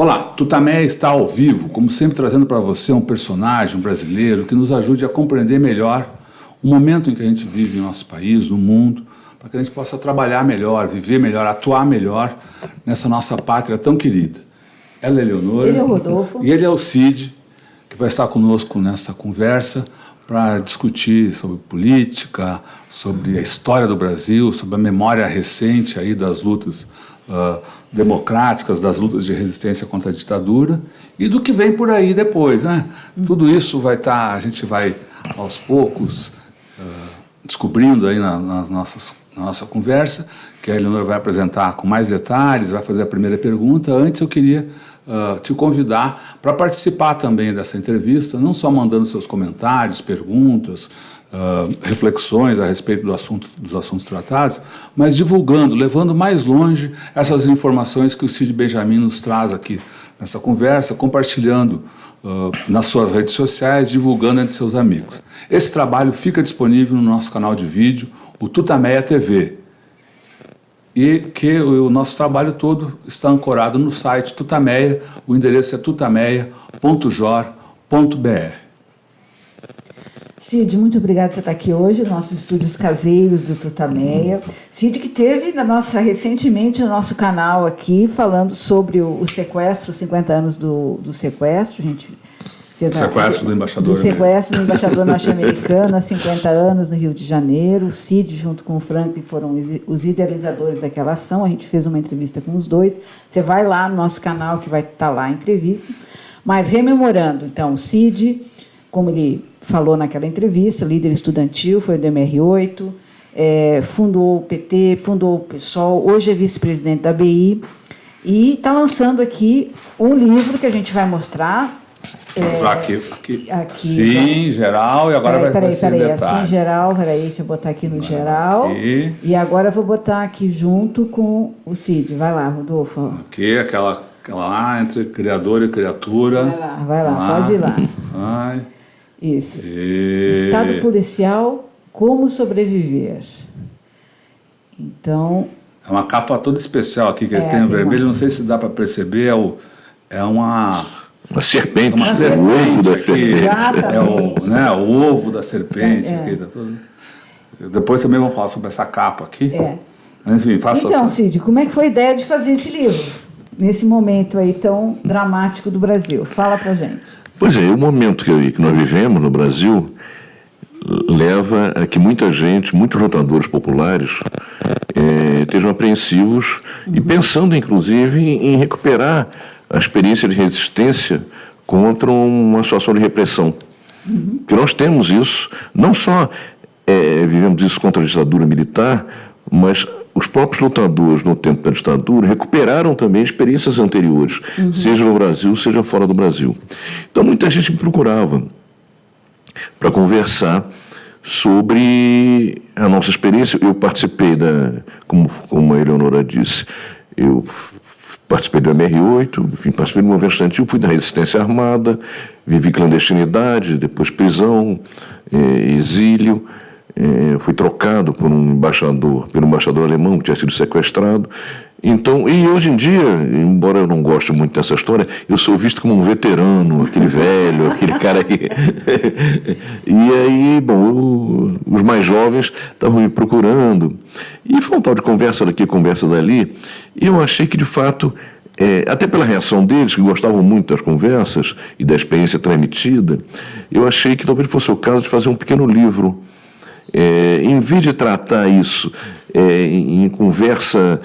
Olá, Tutameia está ao vivo, como sempre trazendo para você um personagem, um brasileiro, que nos ajude a compreender melhor o momento em que a gente vive em nosso país, no mundo, para que a gente possa trabalhar melhor, viver melhor, atuar melhor nessa nossa pátria tão querida. Ela é Eleonora. Ele é o Rodolfo. E ele é o Cid, que vai estar conosco nessa conversa para discutir sobre política, sobre a história do Brasil, sobre a memória recente aí das lutas democráticas, das lutas de resistência contra a ditadura e do que vem por aí depois, né? Tudo isso vai estar, a gente vai aos poucos descobrindo aí na nossa conversa, que a Eleonora vai apresentar com mais detalhes, vai fazer a primeira pergunta. Antes eu queria te convidar para participar também dessa entrevista, não só mandando seus comentários, perguntas, reflexões a respeito dos assuntos tratados, mas divulgando, levando mais longe essas informações que o Cid Benjamin nos traz aqui nessa conversa, compartilhando nas suas redes sociais, divulgando entre seus amigos. Esse trabalho fica disponível no nosso canal de vídeo, o Tutameia TV, e que o nosso trabalho todo está ancorado no site Tutameia, o endereço é tutameia.jor.br. Cid, muito obrigada por você estar aqui hoje, nossos estúdios caseiros do Tutameia. Cid, que teve recentemente no nosso canal aqui, falando sobre o sequestro, 50 anos do sequestro. A gente fez sequestro do embaixador. Do sequestro do embaixador norte-americano, há 50 anos, no Rio de Janeiro. O Cid, junto com o Franklin, foram os idealizadores daquela ação. A gente fez uma entrevista com os dois. Você vai lá no nosso canal, que vai estar lá a entrevista. Mas, rememorando, então, o Cid, como ele falou naquela entrevista, líder estudantil, foi do MR8, fundou o PT, fundou o PSOL, hoje é vice-presidente da BI e está lançando aqui um livro que a gente vai mostrar. Mostrar aqui. Sim, já. Geral, e agora vai ser detalhe. Assim, geral, deixa eu botar aqui no geral. Aqui. E agora eu vou botar aqui junto com o Cid. Vai lá, Rodolfo. Aqui, aquela lá, entre criador e criatura. Vai lá, pode ir lá. Vai. Isso. Estado policial, como sobreviver. Então... É uma capa toda especial aqui, que eles têm vermelho, não sei se dá para perceber, é uma serpente. Uma serpente. O ovo da serpente. O ovo da serpente. Aqui, tá todo... Depois também vamos falar sobre essa capa aqui. Mas, enfim, faça Então, Cid, como é que foi a ideia de fazer esse livro? Nesse momento aí tão dramático do Brasil. Fala pra gente. Pois é, o momento que nós vivemos no Brasil leva a que muita gente, muitos lutadores populares, estejam apreensivos e pensando, inclusive, em recuperar a experiência de resistência contra uma situação de repressão. Que nós temos isso, não só vivemos isso contra a ditadura militar, mas os próprios lutadores no tempo da ditadura recuperaram também experiências anteriores, seja no Brasil, seja fora do Brasil. Então muita gente me procurava para conversar sobre a nossa experiência. Eu participei como a Eleonora disse, eu participei do MR8, enfim, participei do movimento estudantil, fui da resistência armada, vivi clandestinidade, depois prisão, exílio. Fui trocado pelo embaixador alemão que tinha sido sequestrado. Então, e hoje em dia, embora eu não goste muito dessa história, eu sou visto como um veterano, aquele velho, aquele cara que... E aí, bom, os mais jovens estavam me procurando. E foi um tal de conversa daqui, conversa dali, e eu achei que, de fato, até pela reação deles, que gostavam muito das conversas e da experiência transmitida, eu achei que talvez fosse o caso de fazer um pequeno livro. Em vez de tratar isso em conversa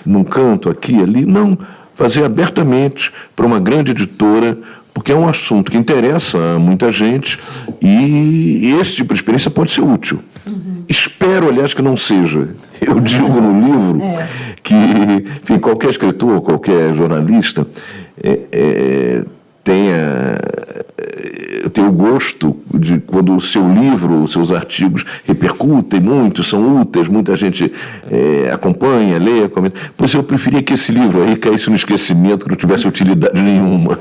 num canto, aqui, ali, não, fazer abertamente para uma grande editora, porque é um assunto que interessa a muita gente e esse tipo de experiência pode ser útil. Espero, aliás, que não seja. Eu digo no livro que, enfim, qualquer escritor, qualquer jornalista tem o gosto de quando o seu livro, os seus artigos repercutem muito, são úteis, muita gente acompanha, lê, comenta. Pois eu preferia que esse livro aí caísse no esquecimento, que não tivesse utilidade nenhuma.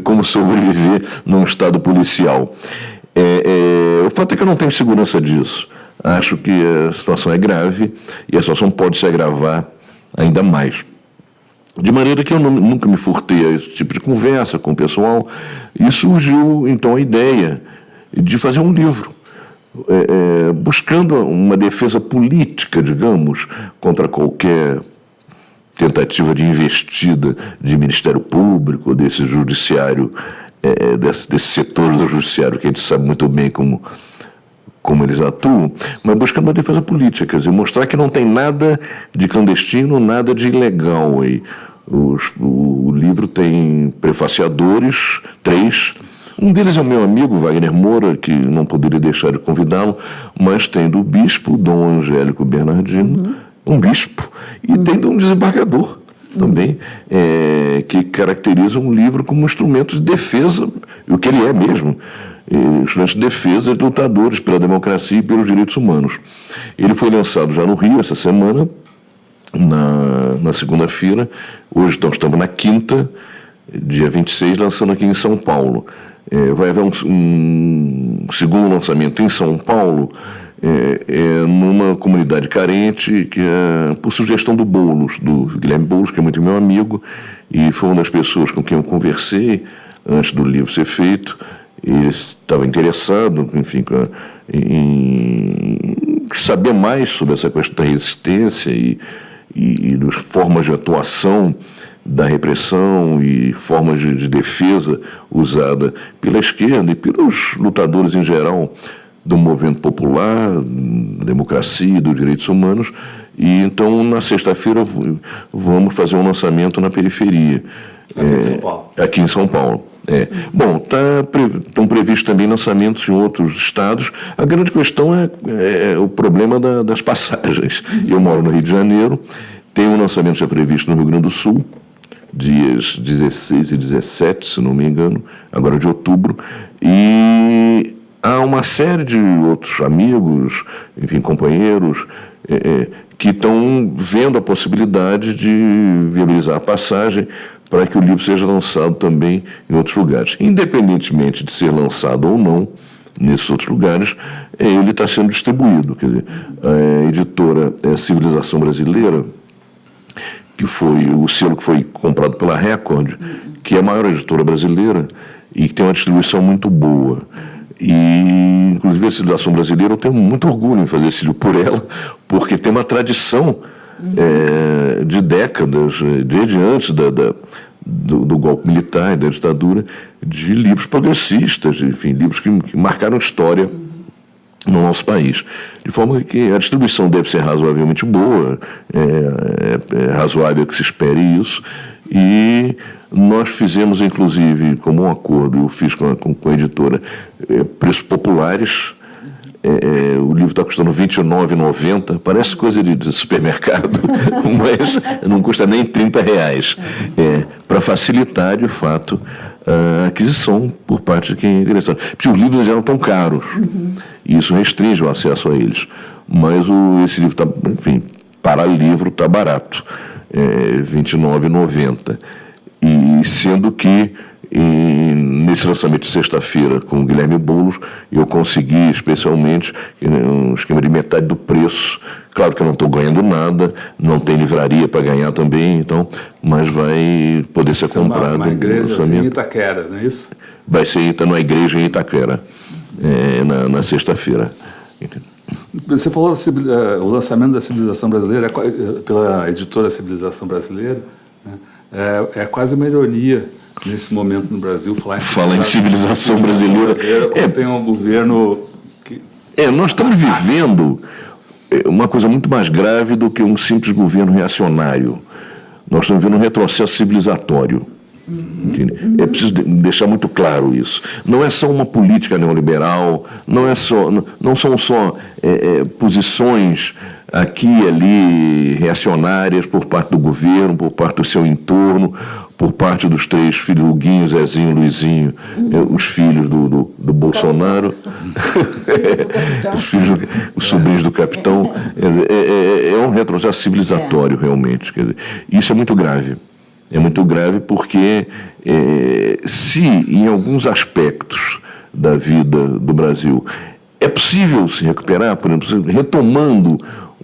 Como sobreviver num estado policial. O fato é que eu não tenho segurança disso. Acho que a situação é grave e a situação pode se agravar ainda mais. De maneira que eu nunca me furtei a esse tipo de conversa com o pessoal, e surgiu, então, a ideia de fazer um livro, buscando uma defesa política, digamos, contra qualquer tentativa de investida de Ministério Público, desse judiciário, desse setor do judiciário, que a gente sabe muito bem como eles atuam, mas buscando uma defesa política, quer dizer, mostrar que não tem nada de clandestino, nada de ilegal aí. O livro tem prefaciadores, 3. Um deles é o meu amigo Wagner Moura, que não poderia deixar de convidá-lo, mas tem do bispo Dom Angélico Bernardino, um bispo, e tem de um desembargador também, que caracteriza um livro como um instrumento de defesa, o que ele é mesmo, instrumento de defesa de lutadores pela democracia e pelos direitos humanos. Ele foi lançado já no Rio essa semana, na segunda-feira. Hoje estamos na quinta, dia 26, lançando aqui em São Paulo. Vai haver um segundo lançamento em São Paulo, numa comunidade carente, que é por sugestão do Boulos, do Guilherme Boulos, que é muito meu amigo, e foi uma das pessoas com quem eu conversei antes do livro ser feito. Ele estava interessado, enfim, em saber mais sobre essa questão da resistência e das formas de atuação da repressão e formas de defesa usada pela esquerda e pelos lutadores em geral do movimento popular, da democracia e dos direitos humanos. E então, na sexta-feira, vamos fazer um lançamento na periferia. Aqui em São Paulo. Bom, estão previstos também lançamentos em outros estados. A grande questão é o problema das passagens. Eu moro no Rio de Janeiro, tem um lançamento já previsto no Rio Grande do Sul, dias 16 e 17, se não me engano, agora de outubro, e há uma série de outros amigos, enfim, companheiros, que estão vendo a possibilidade de viabilizar a passagem para que o livro seja lançado também em outros lugares. Independentemente de ser lançado ou não nesses outros lugares, ele está sendo distribuído. Quer dizer, a editora Civilização Brasileira, que foi o selo que foi comprado pela Record, que é a maior editora brasileira e que tem uma distribuição muito boa. E, inclusive, a Civilização Brasileira, eu tenho muito orgulho em fazer esse livro por ela, porque tem uma tradição de décadas, desde antes do golpe militar e da ditadura, de livros progressistas, enfim, livros que marcaram história no nosso país. De forma que a distribuição deve ser razoavelmente boa, é razoável que se espere isso, e nós fizemos, inclusive, como um acordo, eu fiz com a editora, preços populares. O livro está custando R$ 29,90, parece coisa de supermercado, mas não custa nem R$30, para facilitar, de fato, a aquisição por parte de quem é interessado. Porque os livros já não estão caros, e isso restringe o acesso a eles. Mas esse livro está, enfim, para livro está barato, R$ 29,90. E sendo que nesse lançamento de sexta-feira com o Guilherme Boulos, eu consegui especialmente um esquema de metade do preço. Claro que eu não estou ganhando nada, não tem livraria para ganhar também, então, mas vai poder ser comprado. Uma igreja assim, em Itaquera, não é isso? Vai ser numa igreja em Itaquera, na sexta-feira. Você falou o lançamento da Civilização Brasileira pela editora Civilização Brasileira, né? É quase uma ironia nesse momento no Brasil falar em civilização brasileira. Quando tem um governo que... nós estamos vivendo uma coisa muito mais grave do que um simples governo reacionário. Nós estamos vivendo um retrocesso civilizatório. É preciso deixar muito claro isso. Não é só uma política neoliberal, não são só posições aqui e ali reacionárias por parte do governo, por parte do seu entorno, por parte dos 3 filhos, Huguinho, Zezinho, Luizinho, os filhos do Bolsonaro, os sobrinhos do capitão. É um retrocesso civilizatório, realmente. Quer dizer, isso é muito grave. É muito grave porque, se em alguns aspectos da vida do Brasil é possível se recuperar, por exemplo, retomando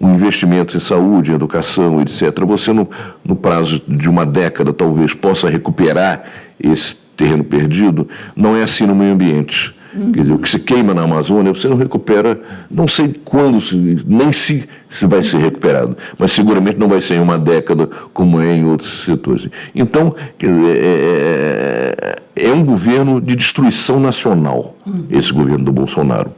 um investimento em saúde, em educação, etc., você, no prazo de uma década, talvez, possa recuperar esse terreno perdido. Não é assim no meio ambiente. Quer dizer, o que se queima na Amazônia, você não recupera, não sei quando, nem se vai ser recuperado, mas seguramente não vai ser em uma década como é em outros setores. Então, quer dizer, é um governo de destruição nacional, esse governo do Bolsonaro.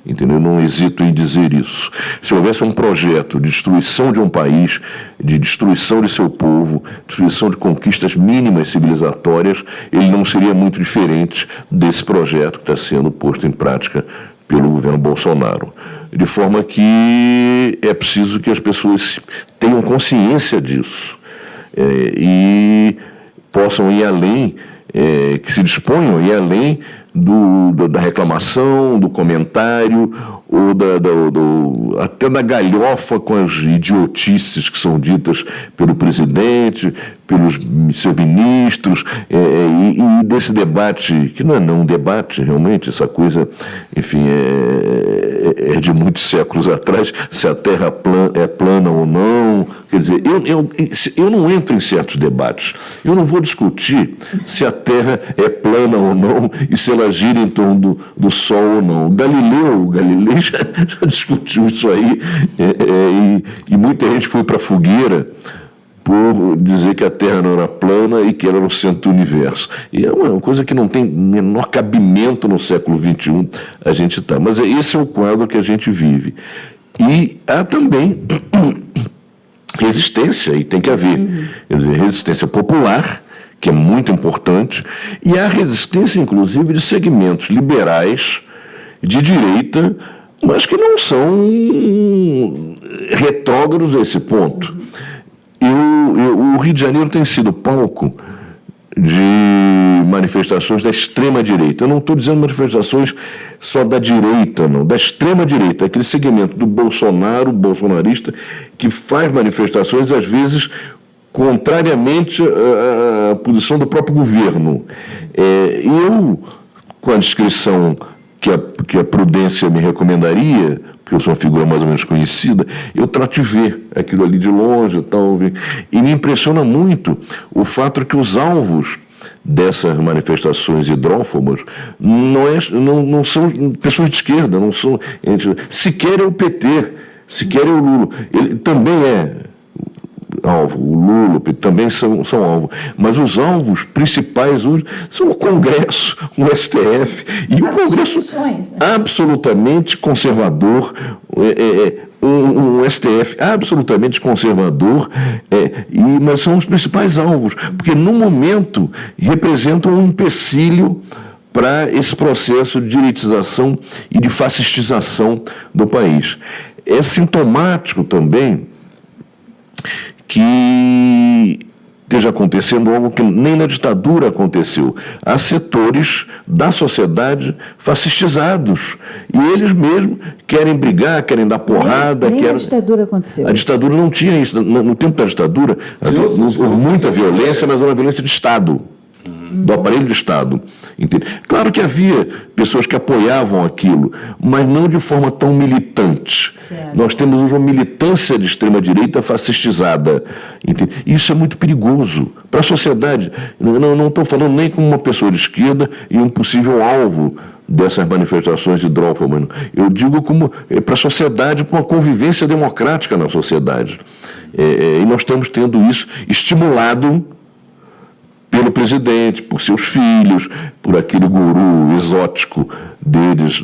Entendeu? Eu não hesito em dizer isso. Se houvesse um projeto de destruição de um país, de destruição de seu povo, destruição de conquistas mínimas civilizatórias, ele não seria muito diferente desse projeto que está sendo posto em prática pelo governo Bolsonaro. De forma que é preciso que as pessoas tenham consciência disso e possam ir além, que se disponham a ir além da reclamação, do comentário, ou até da galhofa com as idiotices que são ditas pelo presidente, pelos seus ministros, e desse debate, que não é um debate, realmente, essa coisa, enfim, é de muitos séculos atrás, se a Terra é plana ou não. Quer dizer, eu não entro em certos debates. Eu não vou discutir se a Terra é plana ou não e se ela gira em torno do Sol ou não. Galileu já discutiu isso aí, e muita gente foi para a fogueira por dizer que a Terra não era plana e que era no centro do universo. E é uma coisa que não tem menor cabimento no século XXI a gente está. Mas esse é o quadro que a gente vive. E há também resistência, e tem que haver. Quer dizer, resistência popular, que é muito importante, e há resistência, inclusive, de segmentos liberais de direita, mas que não são retrógrados a esse ponto. O Rio de Janeiro tem sido palco de manifestações da extrema-direita. Eu não estou dizendo manifestações só da direita, não, da extrema-direita, aquele segmento do bolsonarista, que faz manifestações, às vezes, contrariamente à posição do próprio governo. Eu, com a descrição que a prudência me recomendaria, porque eu sou uma figura mais ou menos conhecida, eu trato de ver aquilo ali de longe e me impressiona muito o fato de que os alvos dessas manifestações hidrófobas não são pessoas de esquerda, não são, sequer é o PT, sequer é o Lula. Ele também é alvo, o Lula também são alvo, mas os alvos principais hoje são o Congresso, o STF, e o Congresso absolutamente conservador, um STF absolutamente conservador, mas são os principais alvos, porque no momento representam um empecilho para esse processo de direitização e de fascistização do país. É sintomático também que esteja acontecendo algo que nem na ditadura aconteceu. Há setores da sociedade fascistizados, e eles mesmos querem brigar, querem dar porrada. Nem a ditadura aconteceu. A ditadura não tinha isso. No tempo da ditadura, houve muita violência, mas uma violência de Estado, do aparelho de Estado. Entende? Claro que havia pessoas que apoiavam aquilo, mas não de forma tão militante. Certo. Nós temos hoje uma militância de extrema-direita fascistizada. Entende? Isso é muito perigoso para a sociedade. Não estou falando nem como uma pessoa de esquerda e um possível alvo dessas manifestações hidrófobas. Eu digo como para a sociedade, para uma convivência democrática na sociedade. E nós estamos tendo isso estimulado pelo presidente, por seus filhos, por aquele guru exótico deles,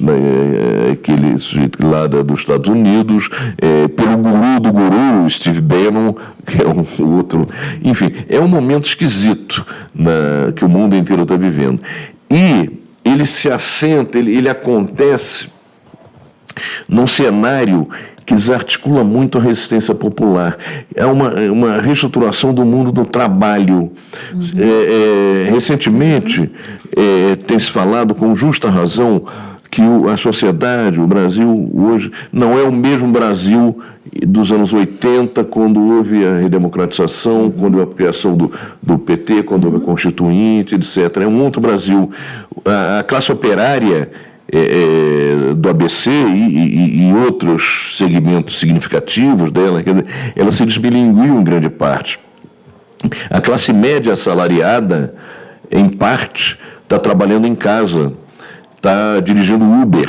aquele sujeito lá dos Estados Unidos, pelo guru do guru, Steve Bannon, que é um outro. Enfim, é um momento esquisito que o mundo inteiro está vivendo. E ele se assenta, ele acontece num cenário que desarticula muito a resistência popular. É uma reestruturação do mundo do trabalho. Recentemente, tem se falado com justa razão que a sociedade, o Brasil hoje, não é o mesmo Brasil dos anos 80, quando houve a redemocratização, quando houve a criação do PT, quando houve a Constituinte, etc. É um outro Brasil. A classe operária do ABC e outros segmentos significativos dela, quer dizer, ela se desbilinguiu em grande parte. A classe média assalariada, em parte, está trabalhando em casa, está dirigindo Uber.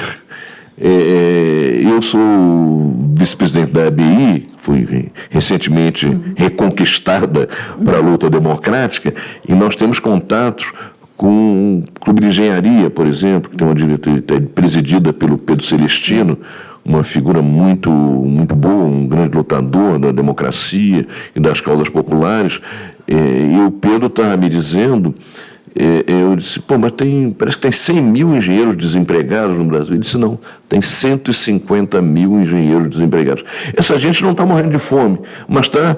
Eu sou vice-presidente da ABI, que foi recentemente reconquistada para a luta democrática, e nós temos contatos com o Clube de Engenharia, por exemplo, que tem uma diretoria presidida pelo Pedro Celestino, uma figura muito boa, um grande lutador da democracia e das causas populares. E o Pedro estava me dizendo, eu disse, mas parece que tem 100 mil engenheiros desempregados no Brasil. Ele disse, não, tem 150 mil engenheiros desempregados. Essa gente não está morrendo de fome, mas está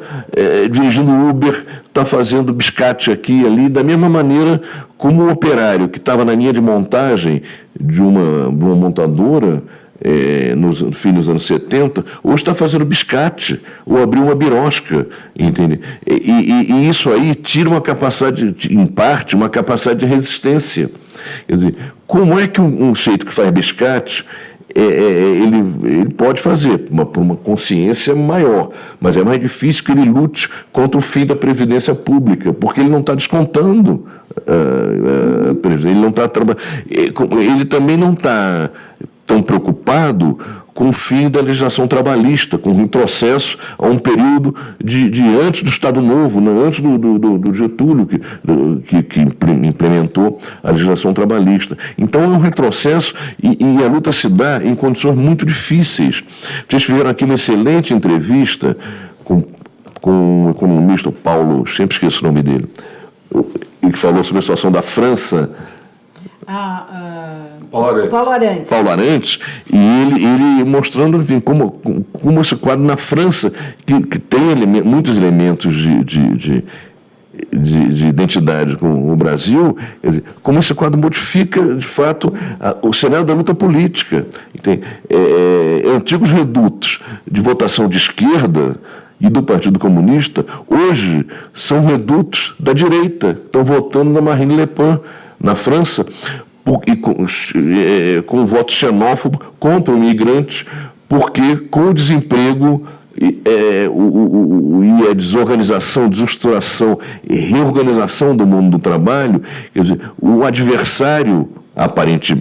dirigindo Uber, está fazendo biscate aqui e ali, da mesma maneira como o operário que estava na linha de montagem de uma montadora, no fim dos anos 70, hoje está fazendo biscate ou abriu uma birosca, entende? E isso aí tira uma capacidade, em parte, uma capacidade de resistência. Quer dizer, como é que um sujeito que faz biscate ele pode fazer por uma consciência maior, mas é mais difícil que ele lute contra o fim da previdência pública, porque ele não está descontando, ele não está ele também não está tão preocupado com o fim da legislação trabalhista, com o retrocesso a um período de antes do Estado Novo, né? Antes do Getúlio, que implementou a legislação trabalhista. Então é um retrocesso e a luta se dá em condições muito difíceis. Vocês fizeram aqui uma excelente entrevista com o economista, o Paulo, sempre esqueço o nome dele, e que falou sobre a situação da França. Paulo Arantes, e ele mostrando, enfim, como esse quadro na França, que tem muitos elementos de identidade com o Brasil, quer dizer, como esse quadro modifica, de fato, o cenário da luta política. Tem antigos redutos de votação de esquerda e do Partido Comunista, hoje são redutos da direita, estão votando na Marine Le Pen, na França, com voto xenófobo contra o imigrante, porque com o desemprego e a desorganização, desestruturação e reorganização do mundo do trabalho, quer dizer, o adversário aparente,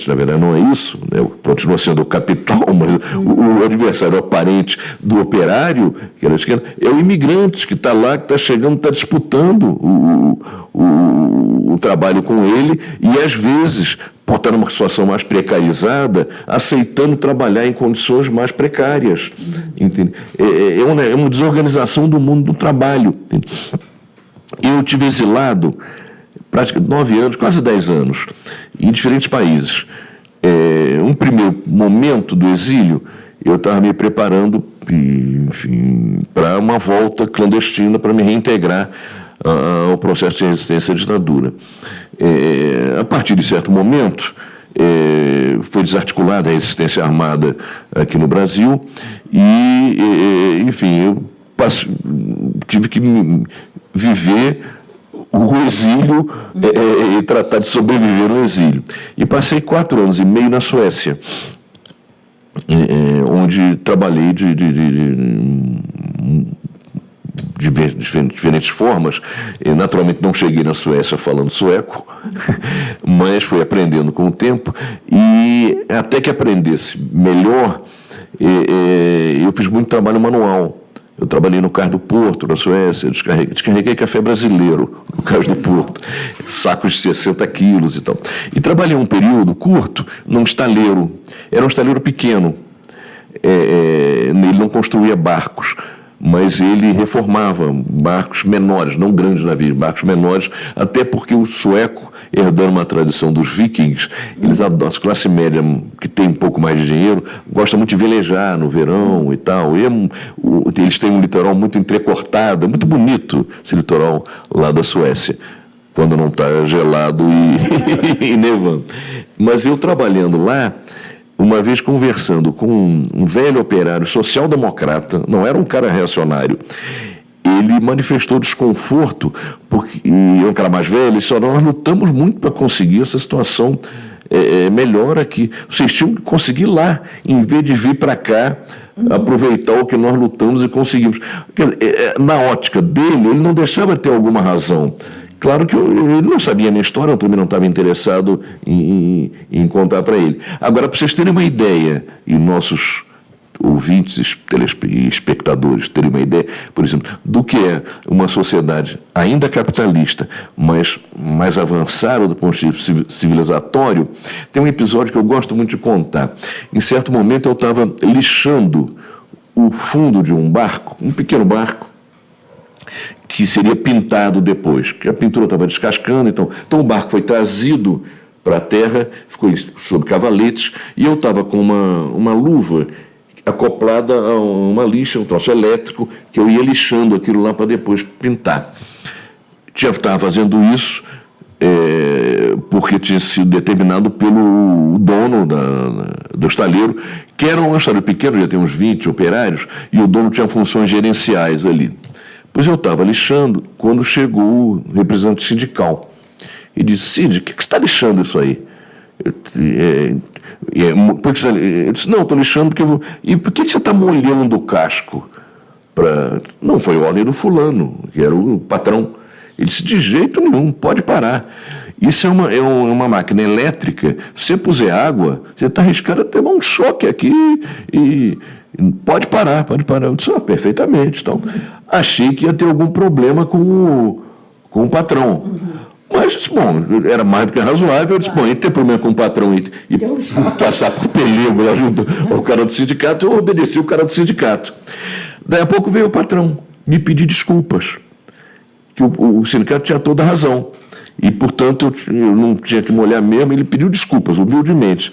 na verdade não é isso, né? Continua sendo o capital, mas o adversário aparente do operário, que era a esquerda, é o imigrante que está lá, que está chegando, está disputando o trabalho com ele e, às vezes, por estar numa situação mais precarizada, aceitando trabalhar em condições mais precárias. Entende? É uma desorganização do mundo do trabalho. Entende? Eu tive exilado praticamente 9 anos, quase 10 anos, em diferentes países. Um primeiro momento do exílio, eu estava me preparando, enfim, para uma volta clandestina para me reintegrar ao processo de resistência à ditadura. A partir de certo momento, foi desarticulada a resistência armada aqui no Brasil e, enfim, eu tive que viver o exílio e tratar de sobreviver no exílio. E passei 4 anos e meio na Suécia, onde trabalhei de diferentes formas. Eu, naturalmente, não cheguei na Suécia falando sueco, mas fui aprendendo com o tempo, e até que aprendesse melhor, eu fiz muito trabalho manual. Eu trabalhei no Cais do Porto, na Suécia, descarreguei café brasileiro no Cais do Porto, sacos de 60 quilos e tal. E trabalhei um período curto num estaleiro. Era um estaleiro pequeno. Ele não construía barcos, mas ele reformava barcos menores, não grandes navios, barcos menores, até porque o sueco, herdando uma tradição dos vikings, a classe média, que tem um pouco mais de dinheiro, gosta muito de velejar no verão e tal. Eles têm um litoral muito entrecortado, é muito bonito esse litoral lá da Suécia, quando não está gelado e nevando. Mas eu trabalhando lá, uma vez conversando com um velho operário social-democrata, não era um cara reacionário, ele manifestou desconforto, porque e é um cara mais velho, ele disse: nós lutamos muito para conseguir essa situação melhor aqui. Vocês tinham que conseguir lá, em vez de vir para cá, aproveitar o que nós lutamos e conseguimos. Na ótica dele, ele não deixava de ter alguma razão. Claro que ele não sabia a minha história, eu também não estava interessado em contar para ele. Agora, para vocês terem uma ideia, e nossos ouvintes e espectadores terem uma ideia, por exemplo, do que é uma sociedade ainda capitalista, mas mais avançada do ponto de vista civilizatório, tem um episódio que eu gosto muito de contar. Em certo momento eu estava lixando o fundo de um barco, um pequeno barco, que seria pintado depois, porque a pintura estava descascando, então o barco foi trazido para a terra, ficou sob cavaletes, e eu estava com uma luva acoplada a uma lixa, um troço elétrico, que eu ia lixando aquilo lá para depois pintar. Estava fazendo isso porque tinha sido determinado pelo dono do estaleiro, que era um estaleiro pequeno, já tem uns 20 operários, e o dono tinha funções gerenciais ali. Pois eu estava lixando quando chegou o representante sindical e disse: Cid, o que você está lixando isso aí? Eu disse: não, estou lixando porque eu vou... E por que você está molhando o casco? Não, foi ordem do fulano, que era o patrão. Ele disse: de jeito nenhum, pode parar. Isso é uma máquina elétrica. Se você puser água, você está arriscando a ter um choque aqui e pode parar. Eu disse: perfeitamente. Então, achei que ia ter algum problema com o patrão. Mas, bom, era mais do que razoável. Eu disse: bom, e ter problema com o patrão e passar por perigo lá junto ao cara do sindicato, eu obedeci o cara do sindicato. Daí a pouco veio o patrão me pedir desculpas, que o sindicato tinha toda a razão. E, portanto, eu não tinha que molhar mesmo. Ele pediu desculpas, humildemente.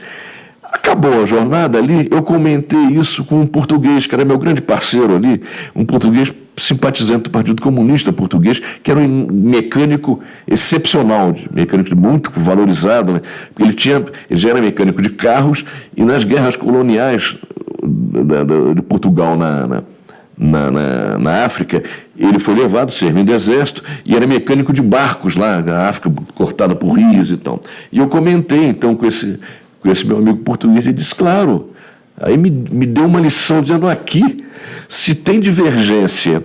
Acabou a jornada ali, eu comentei isso com um português, que era meu grande parceiro ali, um português simpatizante do Partido Comunista Português, que era um mecânico excepcional, mecânico muito valorizado, né? Porque ele já era mecânico de carros, e nas guerras coloniais de Portugal na África, ele foi levado, servindo exército, e era mecânico de barcos lá, na África cortada por rios e tal. E eu comentei, então, com esse meu amigo português, ele disse: claro. Aí me deu uma lição, dizendo: aqui, se tem divergência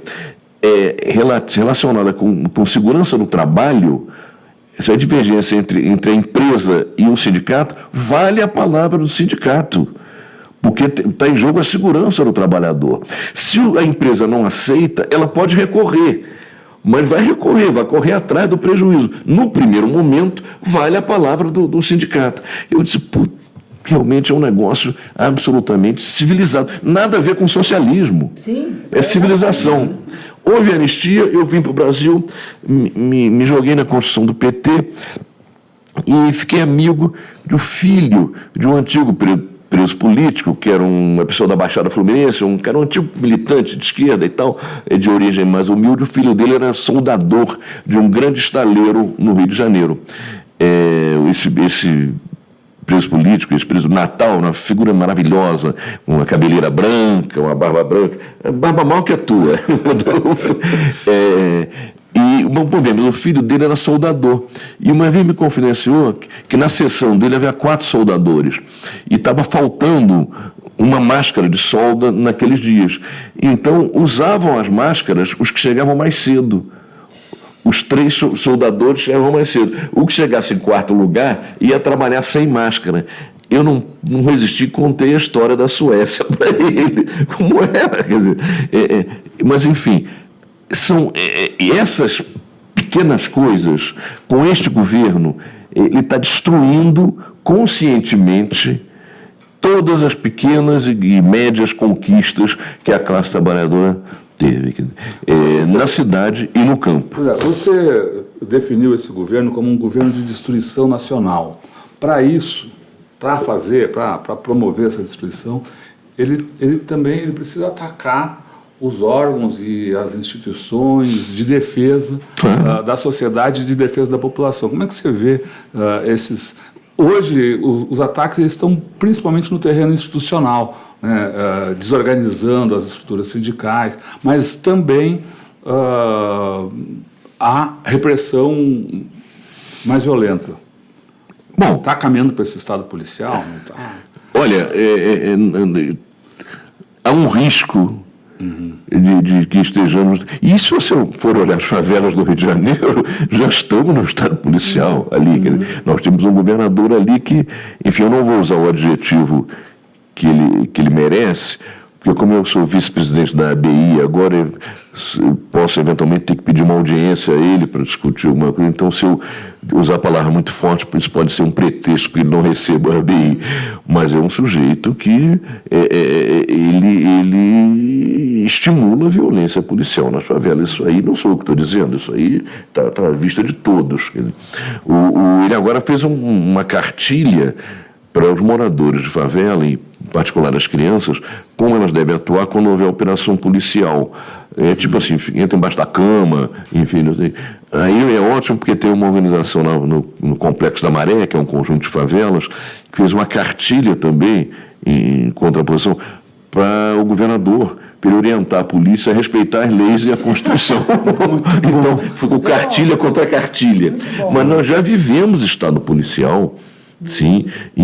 relacionada com segurança no trabalho, essa divergência entre a empresa e o sindicato, vale a palavra do sindicato, porque está em jogo a segurança do trabalhador. Se a empresa não aceita, ela pode recorrer, mas vai correr atrás do prejuízo. No primeiro momento, vale a palavra do sindicato. Eu disse: realmente é um negócio absolutamente civilizado. Nada a ver com socialismo. Sim. É civilização. Houve anistia, eu vim para o Brasil, me joguei na construção do PT e fiquei amigo do filho de um antigo preso político, que era uma pessoa da Baixada Fluminense, um antigo militante de esquerda e tal, de origem mais humilde. O filho dele era soldador de um grande estaleiro no Rio de Janeiro. Esse preso político, esse preso Natal, uma figura maravilhosa, uma cabeleira branca, uma barba branca, barba mal que a tua. O filho dele era soldador. E uma vez me confidenciou que na sessão dele havia 4 soldadores e estava faltando uma máscara de solda naqueles dias. Então, usavam as máscaras os que chegavam mais cedo. Os 3 soldadores chegavam mais cedo. O que chegasse em 4º lugar ia trabalhar sem máscara. Eu não resisti, contei a história da Suécia para ele, como era. Quer dizer, mas, enfim, são essas pequenas coisas. Com este governo, ele está destruindo conscientemente todas as pequenas e médias conquistas que a classe trabalhadora teve, na cidade e no campo. Você definiu esse governo como um governo de destruição nacional. Para isso, para promover essa destruição, ele também precisa atacar os órgãos e as instituições de defesa da sociedade, de defesa da população. Como é que você vê esses... Hoje, os ataques estão principalmente no terreno institucional, né, desorganizando as estruturas sindicais, mas também a repressão mais violenta. Bom, Está caminhando para esse estado policial? Não tá? olha, há um risco de que estejamos... E se você for olhar as favelas do Rio de Janeiro, já estamos no estado policial ali. Nós temos um governador ali que, enfim, eu não vou usar o adjetivo que ele merece, porque como eu sou vice-presidente da ABI, agora eu posso eventualmente ter que pedir uma audiência a ele para discutir alguma coisa. Então, se eu usar a palavra muito forte, isso pode ser um pretexto para ele não receber a ABI. Mas é um sujeito que ele estimula a violência policial nas favelas. Isso aí não sou eu que estou dizendo, isso aí está à vista de todos. Ele agora fez uma cartilha para os moradores de favela, em particular as crianças, como elas devem atuar quando houver operação policial. É tipo assim, entra embaixo da cama, enfim, não sei. Aí é ótimo porque tem uma organização no Complexo da Maré, que é um conjunto de favelas, que fez uma cartilha também, em contraposição, para o governador, para ele orientar a polícia a respeitar as leis e a Constituição. Então, ficou cartilha contra cartilha. Mas nós já vivemos estado policial, sim, e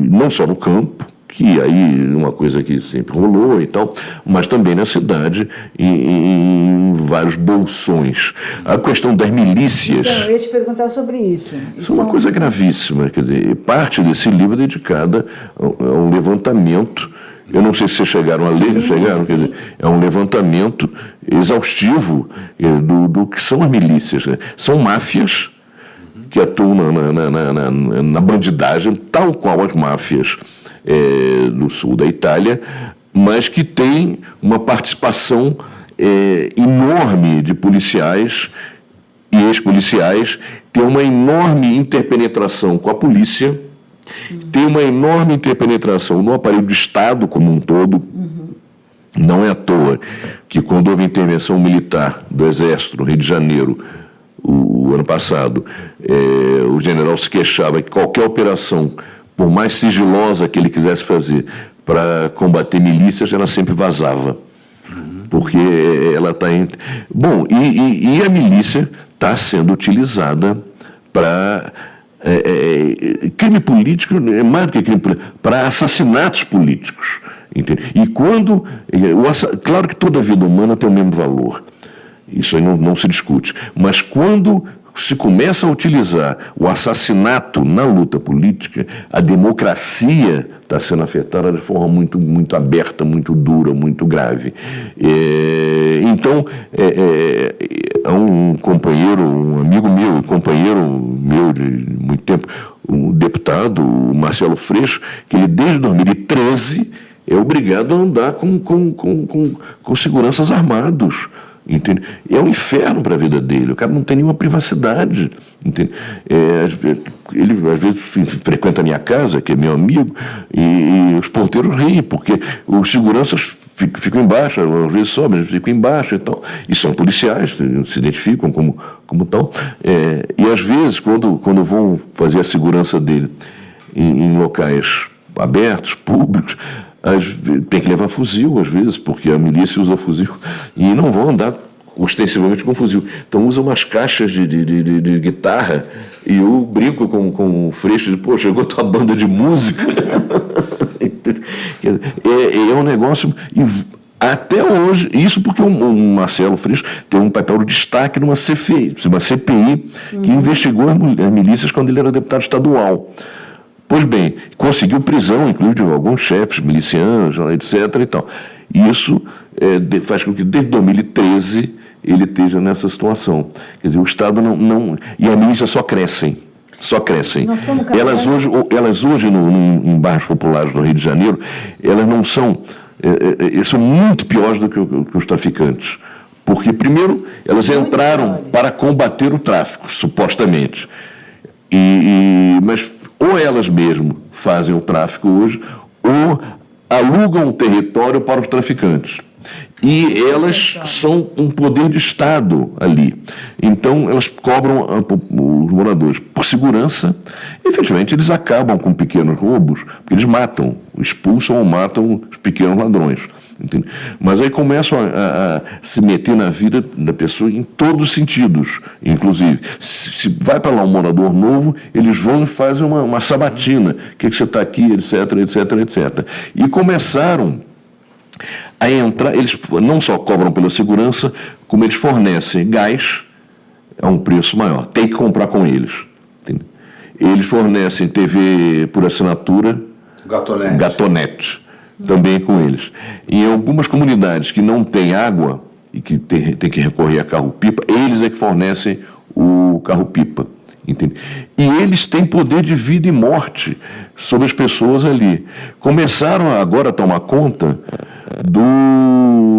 não só no campo, que aí é uma coisa que sempre rolou e tal, mas também na cidade, em vários bolsões. A questão das milícias... Então, eu ia te perguntar sobre isso. Isso é uma coisa gravíssima, quer dizer, parte desse livro é dedicada a um levantamento. Eu não sei se vocês chegaram a ler, chegaram, quer dizer, é um levantamento exaustivo do que são as milícias, né? São máfias que atuam na bandidagem, tal qual as máfias do sul da Itália, mas que tem uma participação enorme de policiais e ex-policiais, tem uma enorme interpenetração com a polícia, tem uma enorme interpenetração no aparelho do Estado como um todo. Não é à toa que quando houve intervenção militar do Exército no Rio de Janeiro, o ano passado, o general se queixava que qualquer operação, por mais sigilosa que ele quisesse fazer para combater milícias, ela sempre vazava. Porque ela está... Bom, e a milícia está sendo utilizada para... crime político, é mais do que crime político, para assassinatos políticos. Entende? E quando... Claro que toda vida humana tem o mesmo valor. Isso aí não se discute. Mas quando se começa a utilizar o assassinato na luta política, a democracia está sendo afetada de forma muito, muito aberta, muito dura, muito grave. Então, há um companheiro, um amigo meu, companheiro meu de muito tempo, um deputado, o Marcelo Freixo, que ele desde 2013 é obrigado a andar com seguranças armados. Entende? É um inferno para a vida dele, o cara não tem nenhuma privacidade. Entende? Ele às vezes frequenta a minha casa, que é meu amigo, e os porteiros riem, porque os seguranças ficam embaixo, às vezes sobem, eles ficam embaixo e tal, e são policiais, se identificam como tal. E às vezes, quando vão fazer a segurança dele em locais abertos, públicos, tem que levar fuzil, às vezes, porque a milícia usa fuzil, e não vão andar ostensivamente com fuzil. Então usam umas caixas de guitarra, e eu brinco com o Freixo, de, pô, chegou tua banda de música. É um negócio... Até hoje, isso porque o Marcelo Freixo tem um papel de destaque numa CPI, que investigou as milícias quando ele era deputado estadual. Pois bem, conseguiu prisão, inclusive, de alguns chefes milicianos, etc. E tal. Isso faz com que, desde 2013, ele esteja nessa situação. Quer dizer, o Estado não... E as milícias só crescem. Só crescem. Elas hoje, em bairros populares no Rio de Janeiro, elas não são... são muito piores do que os traficantes. Porque, primeiro, elas entraram para combater o tráfico, supostamente. Mas... ou elas mesmas fazem o tráfico hoje, ou alugam o território para os traficantes. E elas são um poder de Estado ali. Então, elas cobram os moradores por segurança. E, efetivamente, eles acabam com pequenos roubos, porque eles matam, expulsam ou matam os pequenos ladrões. entende? Mas aí começam a se meter na vida da pessoa em todos os sentidos, inclusive. Se vai para lá um morador novo, eles vão e fazem uma sabatina. O que você está aqui, etc, etc, etc. E começaram a entrar, eles não só cobram pela segurança, como eles fornecem gás a um preço maior. Tem que comprar com eles. Entende? Eles fornecem TV por assinatura, Gatonete, também com eles. Em algumas comunidades que não têm água e que tem que recorrer a carro-pipa, eles é que fornecem o carro-pipa. Entende? E eles têm poder de vida e morte sobre as pessoas ali. Começaram agora a tomar conta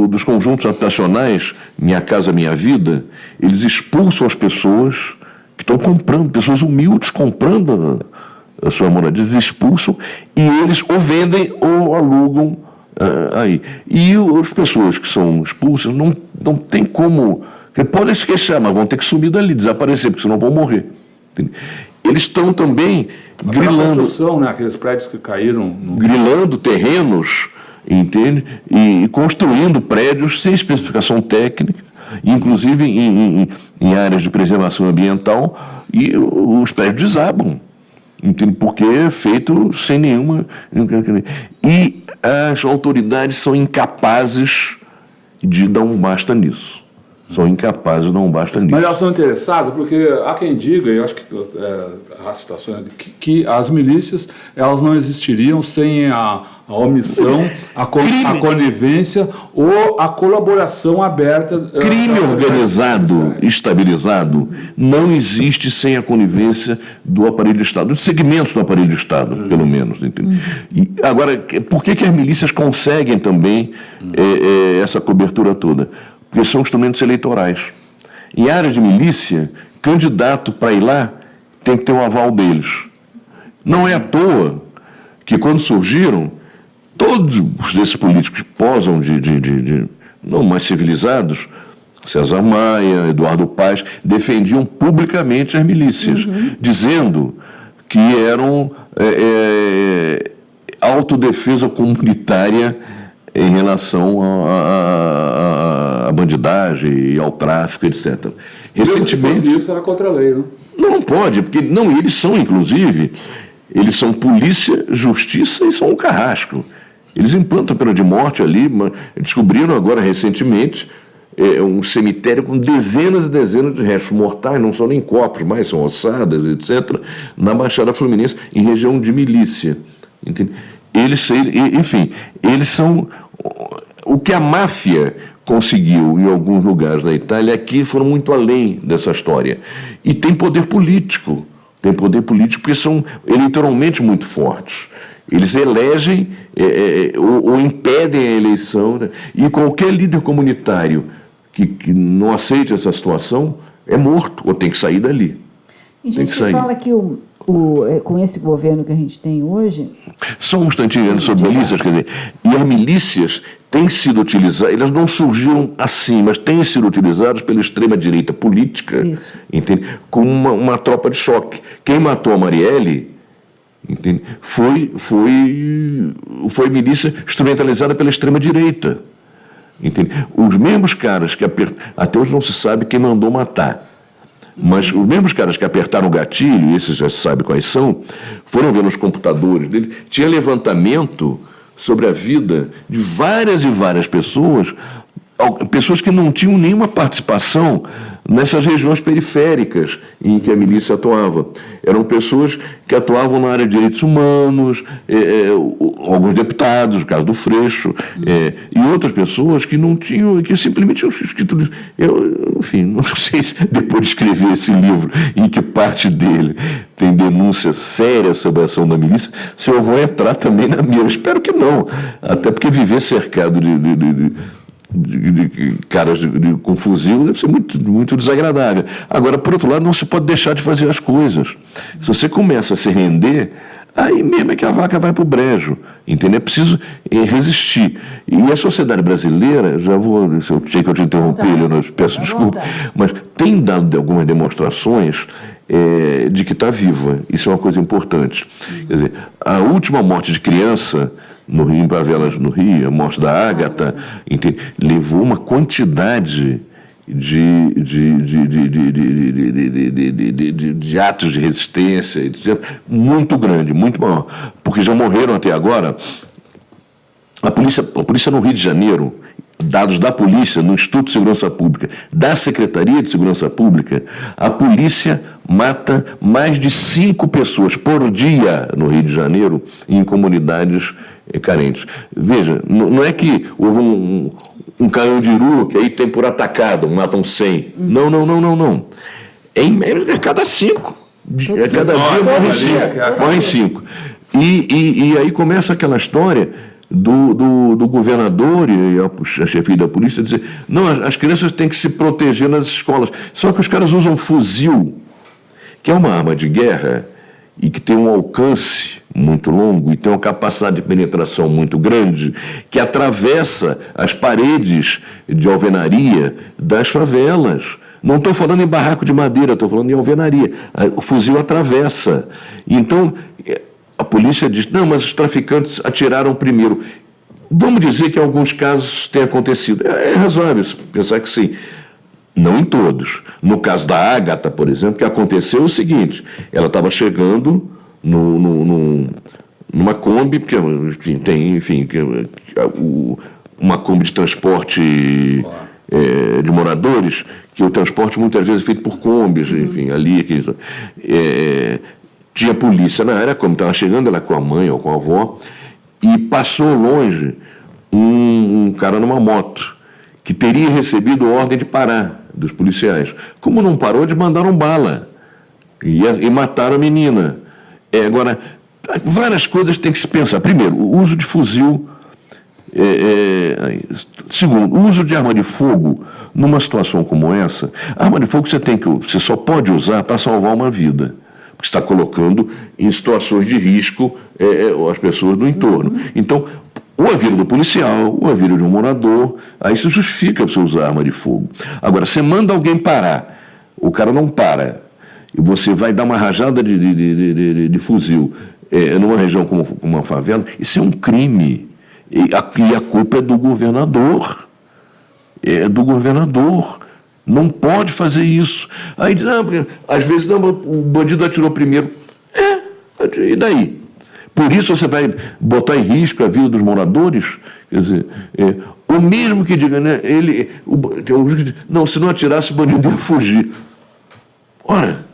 dos conjuntos habitacionais, Minha Casa Minha Vida. Eles expulsam as pessoas que estão comprando, pessoas humildes comprando a sua moradia, eles expulsam e eles ou vendem ou alugam aí. E as pessoas que são expulsas não tem como, podem se queixar, mas vão ter que sumir dali, desaparecer, porque senão vão morrer. Entende? Eles estão também grilando, né? Aqueles prédios que caíram grilando terrenos, entende? E construindo prédios sem especificação técnica, inclusive em áreas de preservação ambiental, e os prédios desabam, entende? Porque é feito sem nenhuma... E as autoridades são incapazes de dar um basta nisso. São incapazes de dar um basta nisso. Mas elas são interessadas, porque há quem diga, e eu acho que há situações que as milícias elas não existiriam sem a omissão, a conivência ou a colaboração aberta. Crime organizado, estabilizado, não existe sem a conivência do aparelho do Estado, dos segmentos do aparelho do Estado, pelo menos. Entende? E agora, por que as milícias conseguem também essa cobertura toda? Porque são instrumentos eleitorais. Em áreas de milícia, candidato para ir lá tem que ter um aval deles. Não é à toa que, quando surgiram, todos esses políticos que posam não mais civilizados, César Maia, Eduardo Paes, defendiam publicamente as milícias, dizendo que eram autodefesa comunitária em relação à bandidagem e ao tráfico, etc. Recentemente... Isso era contra a lei, né? Não pode, porque eles são, inclusive, eles são polícia, justiça e são um carrasco. Eles implantam a pena de morte ali, descobriram agora recentemente um cemitério com dezenas e dezenas de restos mortais, não são nem corpos mais, são ossadas, etc., na Baixada Fluminense, em região de milícia. Entende? Eles são... O que a máfia conseguiu em alguns lugares da Itália, aqui foram muito além dessa história. E tem poder político porque são eleitoralmente muito fortes. Eles elegem ou impedem a eleição, né? E qualquer líder comunitário que não aceite essa situação é morto ou tem que sair dali. E a gente fala que com esse governo que a gente tem hoje... Só um instantinho sobre milícias, quer dizer, e as milícias têm sido utilizadas, elas não surgiram assim, mas têm sido utilizadas pela extrema-direita política, entende? Como uma tropa de choque. Quem matou a Marielle, entende? Foi milícia instrumentalizada pela extrema-direita. Entende? Os mesmos caras que até hoje não se sabe quem mandou matar. Mas os mesmos caras que apertaram o gatilho, e esses já se sabe quais são, foram ver nos computadores dele, tinha levantamento sobre a vida de várias e várias pessoas que não tinham nenhuma participação nessas regiões periféricas em que a milícia atuava. Eram pessoas que atuavam na área de direitos humanos, alguns deputados, o caso do Freixo, e outras pessoas que não tinham, que simplesmente tinham escrito... Enfim, não sei se depois de escrever esse livro, em que parte dele tem denúncia séria sobre a ação da milícia, se eu vou entrar também na minha. Eu espero que não, até porque viver cercado de caras com fuzil deve ser muito, muito desagradável. Agora, por outro lado, não se pode deixar de fazer as coisas. Se você começa a se render, aí mesmo é que a vaca vai para o brejo, entendeu? É preciso resistir. E a sociedade brasileira, eu sei que eu te interrompi, eu peço desculpa, mas tem dado algumas demonstrações de que está viva. Isso é uma coisa importante. Quer dizer, a última morte de criança no Rio, em favelas no Rio, a morte da Ágata, levou uma quantidade de atos de resistência muito grande, muito maior, porque já morreram até agora. A polícia no Rio de Janeiro, dados da polícia, no Instituto de Segurança Pública, da Secretaria de Segurança Pública, a polícia mata mais de 5 pessoas por dia no Rio de Janeiro em comunidades carentes. Veja, não é que houve um Carandiru que aí tem por atacado, matam 100. Não. É cada 5. É cada dia morrem 5. E aí começa aquela história do governador e a chefia da polícia dizer, não, as crianças têm que se proteger nas escolas. Só que os caras usam fuzil, que é uma arma de guerra e que tem um alcance muito longo e tem uma capacidade de penetração muito grande, que atravessa as paredes de alvenaria das favelas. Não estou falando em barraco de madeira, estou falando em alvenaria. O fuzil atravessa. Então, a polícia diz, não, mas os traficantes atiraram primeiro. Vamos dizer que em alguns casos tem acontecido. É razoável pensar que sim. Não em todos. No caso da Ágata, por exemplo, o que aconteceu é o seguinte, ela estava chegando numa Kombi, porque tem uma Kombi de transporte de moradores, que o transporte muitas vezes é feito por Kombis, enfim, ali... Tinha polícia na área, como estava chegando ela com a mãe ou com a avó, e passou longe um cara numa moto, que teria recebido ordem de parar dos policiais. Como não parou, eles mandaram bala e mataram a menina. Agora, várias coisas tem que se pensar. Primeiro, o uso de fuzil. Segundo, o uso de arma de fogo numa situação como essa. A arma de fogo você só pode usar para salvar uma vida, porque está colocando em situações de risco as pessoas do entorno. Então, ou a vida do policial, ou a vida de um morador, aí isso justifica você usar arma de fogo. Agora, você manda alguém parar, o cara não para, e você vai dar uma rajada de fuzil numa região como uma favela, isso é um crime. E a culpa é do governador. É do governador. Não pode fazer isso. Aí diz, às vezes não, o bandido atirou primeiro. E daí? Por isso você vai botar em risco a vida dos moradores? Quer dizer, o mesmo que diga, né? Não, se não atirasse, o bandido ia fugir. Ora,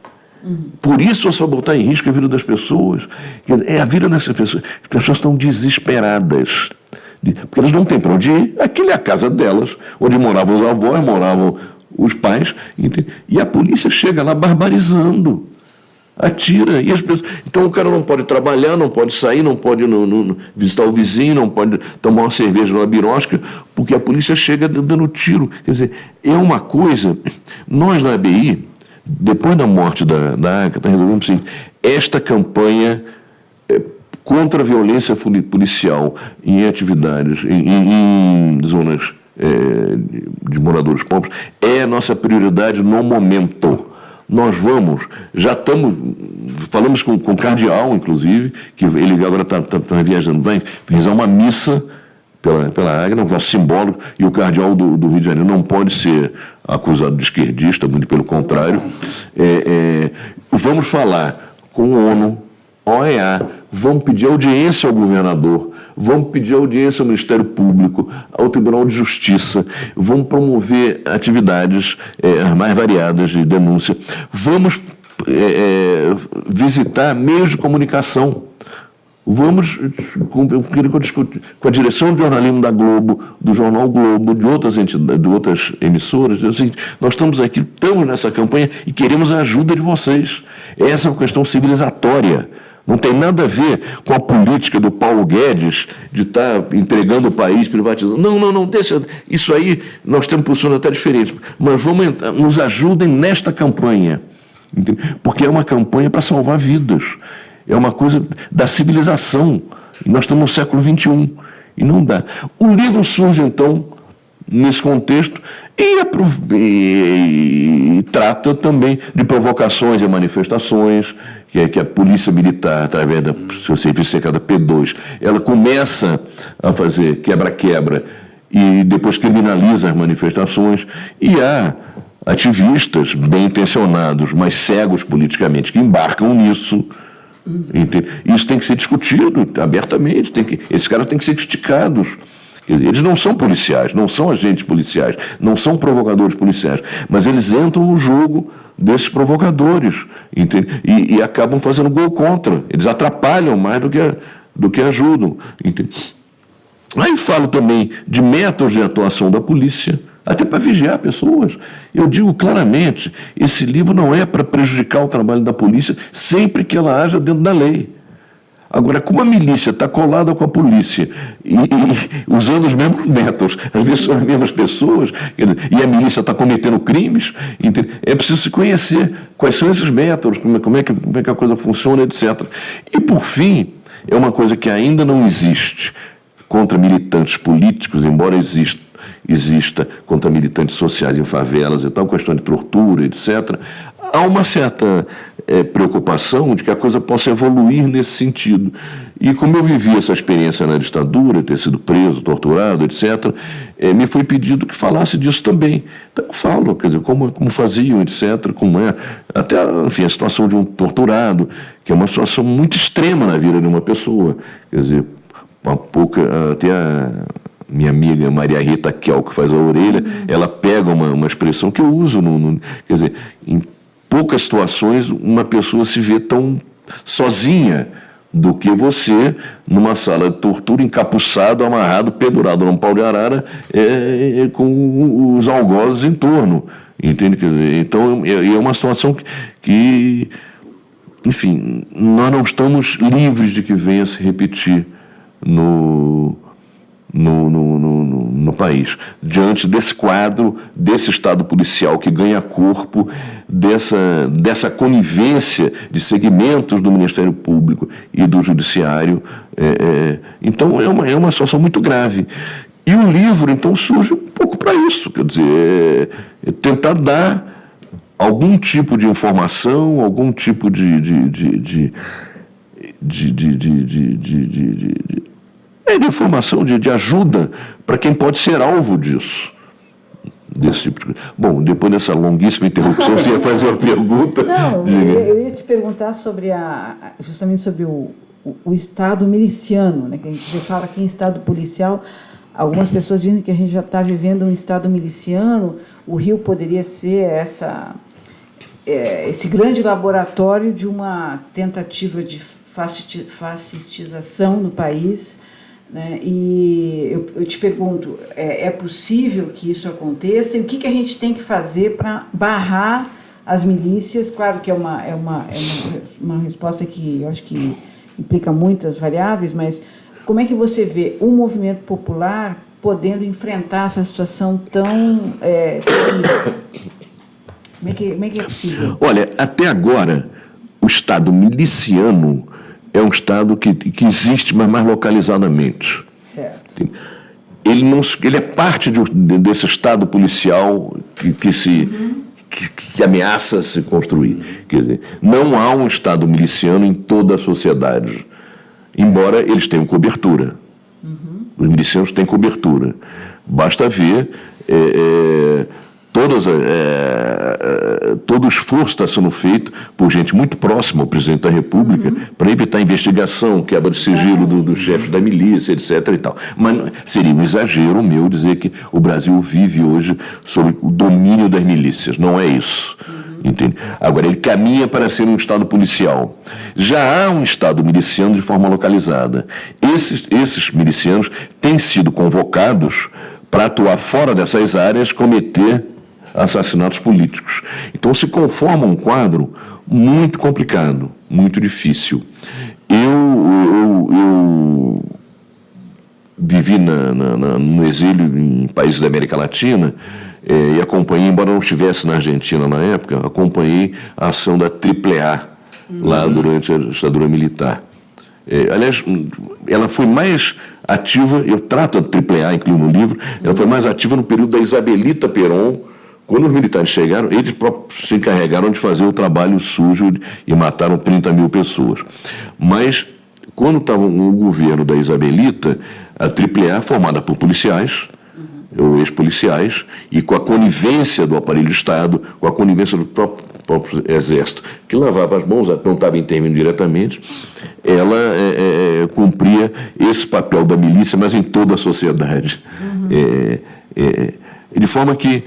por isso você vai botar em risco a vida das pessoas. Quer dizer, a vida dessas pessoas. As pessoas estão desesperadas. Porque elas não têm para onde ir. Aquilo é a casa delas, onde moravam os avós, moravam os pais, e a polícia chega lá barbarizando, atira, e as pessoas... Então o cara não pode trabalhar, não pode sair, não pode visitar o vizinho, não pode tomar uma cerveja numa birosca, porque a polícia chega dando tiro. Quer dizer, é uma coisa... Nós na ABI, depois da morte da Ágata, resolvemos assim, esta campanha contra a violência policial em atividades, em zonas de moradores pobres, é a nossa prioridade no momento. Nós falamos com o cardeal, inclusive, que ele agora está viajando, vai rezar uma missa pela Ágata, um negócio simbólico, e o cardeal do Rio de Janeiro não pode ser acusado de esquerdista, muito pelo contrário. Vamos falar com o ONU, OEA, vamos pedir audiência ao governador, vamos pedir audiência ao Ministério Público, ao Tribunal de Justiça, vamos promover atividades mais variadas de denúncia, vamos visitar meios de comunicação, vamos com a direção de jornalismo da Globo, do Jornal Globo, de outras entidades, de outras emissoras, assim, nós estamos nessa campanha e queremos a ajuda de vocês. Essa é uma questão civilizatória. Não tem nada a ver com a política do Paulo Guedes de estar entregando o país, privatizando. Não, isso aí nós temos posições até diferentes. Mas nos ajudem nesta campanha, entende? Porque é uma campanha para salvar vidas. É uma coisa da civilização. E nós estamos no século XXI. E não dá. O livro surge, então, nesse contexto, e e trata também de provocações e manifestações, que a polícia militar, através do seu serviço secreto P2, ela começa a fazer quebra-quebra e depois criminaliza as manifestações, e há ativistas bem intencionados, mas cegos politicamente, que embarcam nisso. Isso tem que ser discutido abertamente, esses caras têm que ser criticados. Eles não são policiais, não são agentes policiais, não são provocadores policiais, mas eles entram no jogo desses provocadores, entende? E acabam fazendo gol contra. Eles atrapalham mais do que ajudam. Entende? Aí falo também de métodos de atuação da polícia, até para vigiar pessoas. Eu digo claramente, esse livro não é para prejudicar o trabalho da polícia sempre que ela haja dentro da lei. Agora, como a milícia está colada com a polícia e usando os mesmos métodos, às vezes são as mesmas pessoas, e a milícia está cometendo crimes, é preciso se conhecer quais são esses métodos, como é que a coisa funciona, etc. E, por fim, é uma coisa que ainda não existe contra militantes políticos, embora exista contra militantes sociais em favelas e tal, questão de tortura, etc., há uma certa preocupação de que a coisa possa evoluir nesse sentido. E como eu vivi essa experiência na ditadura, ter sido preso, torturado, etc., me foi pedido que falasse disso também. Então eu falo, quer dizer, como faziam, etc., como é, até, enfim, a situação de um torturado, que é uma situação muito extrema na vida de uma pessoa. Quer dizer, até a minha amiga Maria Rita Kel, que faz a orelha, ela pega uma expressão que eu uso, quer dizer, em poucas situações uma pessoa se vê tão sozinha do que você numa sala de tortura, encapuçado, amarrado, pendurado num pau de arara, com os algozes em torno, entende? Então é uma situação que, enfim, nós não estamos livres de que venha a se repetir no país, diante desse quadro, desse Estado policial que ganha corpo, dessa conivência de segmentos do Ministério Público e do Judiciário. Então, é uma situação muito grave. E o livro, então, surge um pouco para isso, quer dizer, tentar dar algum tipo de informação, algum tipo de informação, de ajuda para quem pode ser alvo disso. Desse tipo de coisa. Bom, depois dessa longuíssima interrupção, você ia fazer uma pergunta? Não, eu ia te perguntar justamente sobre o Estado miliciano, né? Que a gente fala aqui em Estado policial, algumas pessoas dizem que a gente já está vivendo um Estado miliciano, o Rio poderia ser esse grande laboratório de uma tentativa de fascistização no país, né? E eu te pergunto, é possível que isso aconteça? E o que a gente tem que fazer para barrar as milícias? Claro que é uma resposta que eu acho que implica muitas variáveis, mas como é que você vê o movimento popular podendo enfrentar essa situação tão terrível? Como é que é possível? Olha, até agora, o Estado miliciano é um Estado que existe, mas mais localizadamente. Certo. Ele é parte desse Estado policial que ameaça se construir. Quer dizer, não há um Estado miliciano em toda a sociedade, embora eles tenham cobertura. Os milicianos têm cobertura. Basta ver todo o esforço está sendo feito por gente muito próxima ao presidente da República para evitar investigação, quebra de sigilo dos chefes da milícia, etc. e tal. Mas seria um exagero meu dizer que o Brasil vive hoje sob o domínio das milícias. Não é isso. Entende? Agora, ele caminha para ser um Estado policial. Já há um Estado miliciano de forma localizada. Esses milicianos têm sido convocados para atuar fora dessas áreas, cometer assassinatos políticos. Então se conforma um quadro muito complicado, muito difícil. Eu vivi no exílio em países da América Latina e acompanhei, embora não estivesse na Argentina na época, acompanhei a ação da AAA lá durante a ditadura militar. Aliás, ela foi mais ativa, eu trato a AAA, incluo no livro, ela foi mais ativa no período da Isabelita Perón, Quando os militares chegaram, eles próprios se encarregaram de fazer o trabalho sujo e mataram 30 mil pessoas. Mas, quando estava o governo da Isabelita, a AAA, formada por policiais, ou ex-policiais, e com a conivência do aparelho de Estado, com a conivência do próprio Exército, que lavava as mãos, não estava intervindo diretamente, ela cumpria esse papel da milícia, mas em toda a sociedade. De forma que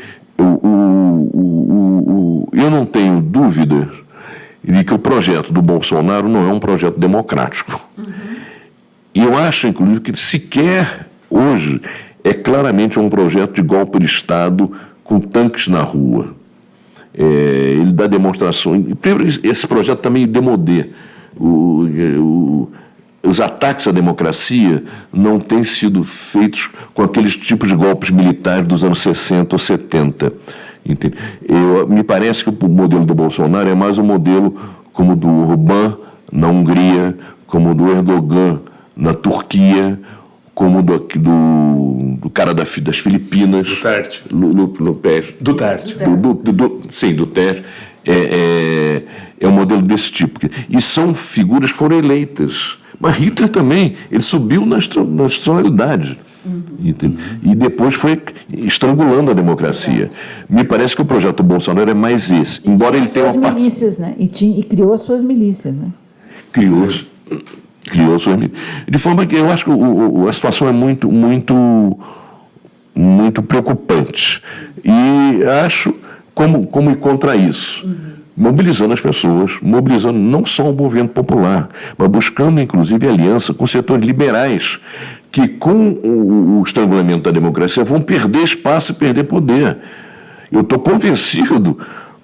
eu não tenho dúvida de que o projeto do Bolsonaro não é um projeto democrático. E eu acho, inclusive, que sequer hoje é claramente um projeto de golpe de Estado com tanques na rua. Ele dá demonstrações. Primeiro, esse projeto está meio demodé. Os ataques à democracia não têm sido feitos com aqueles tipos de golpes militares dos anos 60 ou 70. Entende? Me parece que o modelo do Bolsonaro é mais um modelo como o do Orbán na Hungria, como o do Erdogan na Turquia, como do cara das Filipinas. Duterte. Duterte. Sim, Duterte. É um modelo desse tipo. E são figuras que foram eleitas. Mas Hitler também, ele subiu na institucionalidade. E depois foi estrangulando a democracia. Me parece que o projeto do Bolsonaro é mais esse. Embora ele tenha uma milícias, né? E criou as suas milícias, né? Criou suas milícias. De forma que eu acho que a situação é muito preocupante. E acho como ir contra isso. Mobilizando as pessoas, mobilizando não só o movimento popular, mas buscando, inclusive, aliança com setores liberais, que, com o estrangulamento da democracia, vão perder espaço e perder poder. Eu estou convencido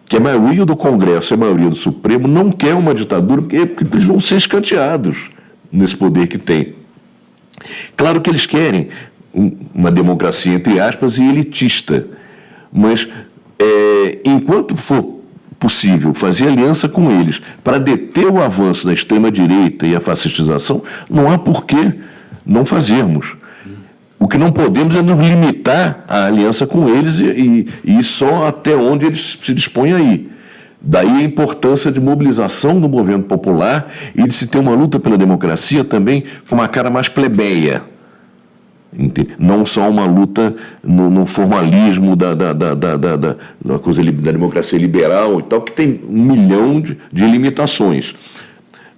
que a maioria do Congresso e a maioria do Supremo não quer uma ditadura, porque eles vão ser escanteados nesse poder que tem. Claro que eles querem uma democracia, entre aspas, e elitista, mas enquanto for possível fazer aliança com eles para deter o avanço da extrema-direita e a fascistização, não há por que não fazermos. O que não podemos é nos limitar à aliança com eles e só até onde eles se dispõem a ir. Daí a importância de mobilização do movimento popular e de se ter uma luta pela democracia também com uma cara mais plebeia. Não só uma luta no formalismo da democracia liberal e tal, que tem 1 milhão de limitações.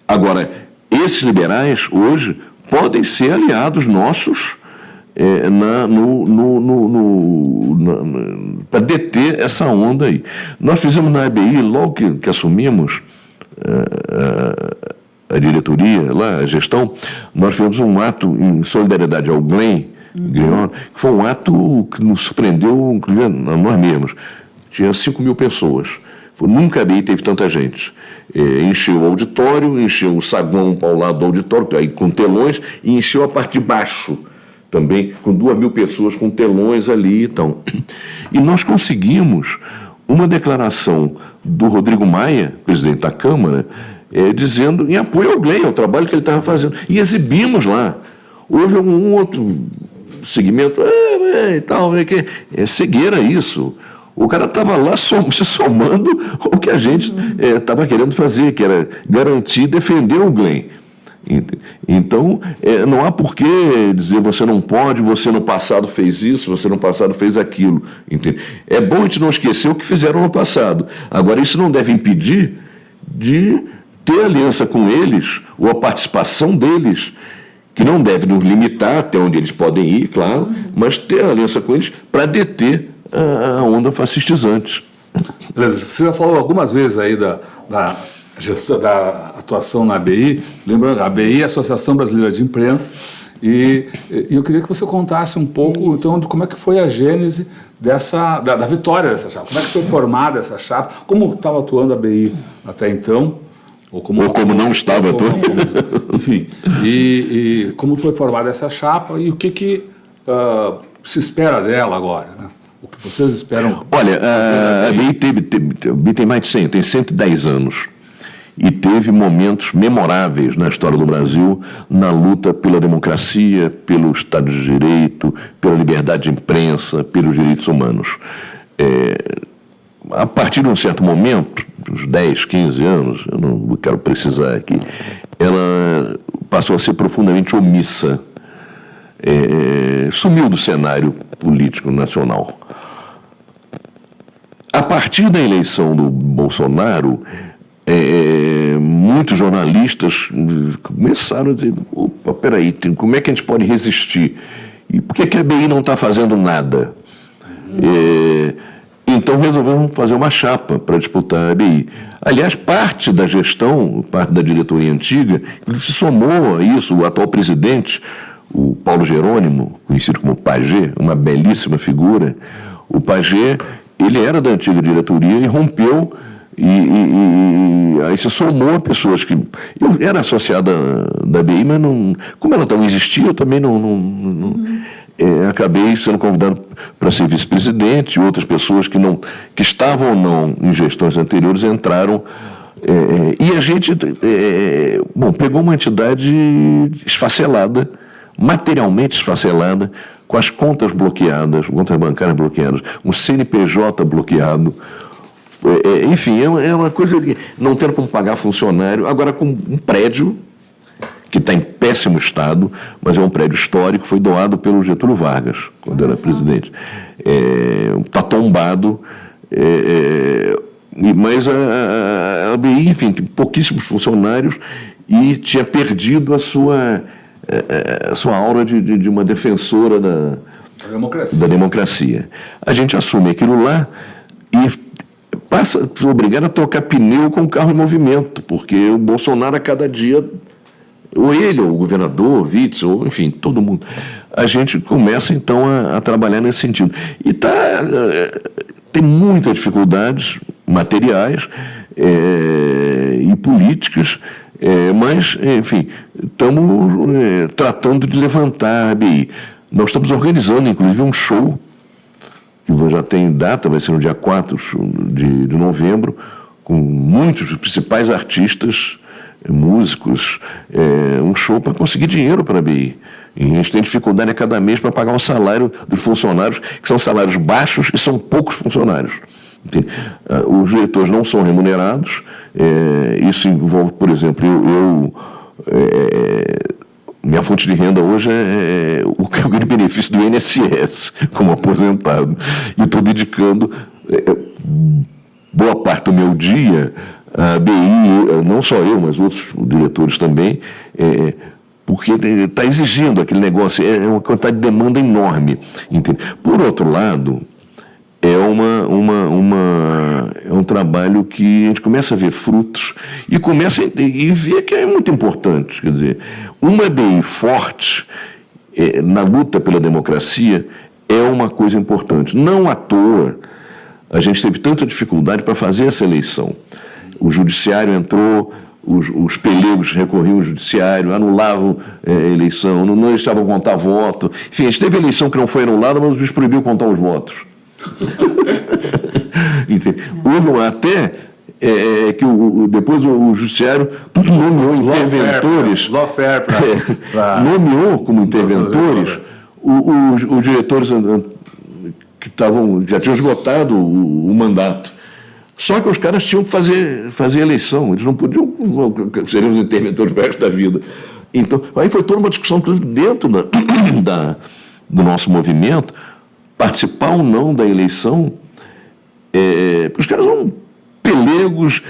Agora, esses liberais, hoje, podem ser aliados nossos para deter essa onda aí. Nós fizemos na ABI, logo que assumimos a diretoria, lá, a gestão, nós fizemos um ato em solidariedade ao Glenn, que foi um ato que nos surpreendeu, inclusive, a nós mesmos. Tinha 5 mil pessoas. Nunca a ABI teve tanta gente. Encheu o auditório, encheu o saguão ao lado do auditório, aí com telões, e encheu a parte de baixo também, com 2 mil pessoas com telões ali. Então. E nós conseguimos uma declaração do Rodrigo Maia, presidente da Câmara, dizendo em apoio ao Glenn, ao trabalho que ele estava fazendo. E exibimos lá. Houve um outro segmento, e tal, é cegueira isso. O cara estava lá se somando ao que a gente estava querendo fazer, que era garantir, defender o Glenn. Então, não há por que dizer você não pode, você no passado fez isso, você no passado fez aquilo. Entende? É bom a gente não esquecer o que fizeram no passado. Agora, isso não deve impedir de ter aliança com eles, ou a participação deles, que não deve nos limitar até onde eles podem ir, claro, mas ter aliança com eles para deter a onda fascistizante. Beleza. Você já falou algumas vezes aí da atuação na ABI. Lembrando, a ABI é a Associação Brasileira de Imprensa, e eu queria que você contasse um pouco então, de como é que foi a gênese da vitória dessa chapa. Como é que foi formada essa chapa? Como estava atuando a ABI até então? Ou como não estava atuando. Enfim, e como foi formada essa chapa e o que se espera dela agora, né? O que vocês esperam? Olha, a ABI tem mais de 100, tem 110 anos. E teve momentos memoráveis na história do Brasil na luta pela democracia, pelo Estado de Direito, pela liberdade de imprensa, pelos direitos humanos. a partir de um certo momento, uns 10, 15 anos, eu não quero precisar aqui, ela passou a ser profundamente omissa, sumiu do cenário político nacional. A partir da eleição do Bolsonaro, muitos jornalistas começaram a dizer, opa, peraí, como é que a gente pode resistir? E por que a ABI não está fazendo nada? Então resolvemos fazer uma chapa para disputar a ABI. Aliás, parte da gestão, parte da diretoria antiga, ele se somou a isso. O atual presidente, o Paulo Jerônimo, conhecido como Pajé, uma belíssima figura. O Pajé, ele era da antiga diretoria e rompeu, e aí se somou a pessoas que... Eu era associada da ABI, mas não, como ela não existia, eu também acabei sendo convidado para ser vice-presidente, e outras pessoas que estavam ou não em gestões anteriores entraram, e a gente pegou uma entidade esfacelada, materialmente esfacelada, com as contas bloqueadas, contas bancárias bloqueadas, um CNPJ bloqueado, enfim, é uma coisa que não tendo como pagar funcionário, agora com um prédio que está em péssimo estado, mas é um prédio histórico, foi doado pelo Getúlio Vargas, quando era presidente. Está tombado, mas a ABI, enfim, tem pouquíssimos funcionários e tinha perdido a sua aura de uma defensora da democracia. A gente assume aquilo lá e passa a ser obrigado a trocar pneu com o carro em movimento, porque o Bolsonaro a cada dia... ou ele, ou o governador, o vice, ou enfim, todo mundo. A gente começa, então, a trabalhar nesse sentido. E tem muitas dificuldades materiais e políticas, mas, enfim, estamos tratando de levantar a ABI. Nós estamos organizando, inclusive, um show, que já tem data, vai ser no dia 4 de novembro, com muitos dos principais artistas, músicos, um show para conseguir dinheiro para a ABI. E a gente tem dificuldade a cada mês para pagar o salário dos funcionários, que são salários baixos e são poucos funcionários. Os diretores não são remunerados, isso envolve, por exemplo, minha fonte de renda hoje é o que eu ganho benefício do INSS como aposentado. E estou dedicando boa parte do meu dia a ABI, não só eu, mas outros diretores também, porque está exigindo aquele negócio, é uma quantidade de demanda enorme. Entende? Por outro lado, é um trabalho que a gente começa a ver frutos e começa a ver que é muito importante. Quer dizer, uma ABI forte na luta pela democracia é uma coisa importante. Não à toa a gente teve tanta dificuldade para fazer essa eleição. O judiciário entrou, os pelegos recorriam ao judiciário, anulavam a eleição, não deixavam contar voto. Enfim, a gente teve eleição que não foi anulada, mas o juiz proibiu contar os votos. Houve até que depois o judiciário nomeou interventores, nomeou como interventores os diretores que já tinham esgotado o mandato. Só que os caras tinham que fazer eleição, eles não podiam ser os interventores para o resto da vida. Então, aí foi toda uma discussão dentro do nosso movimento, participar ou não da eleição, porque os caras eram pelegos,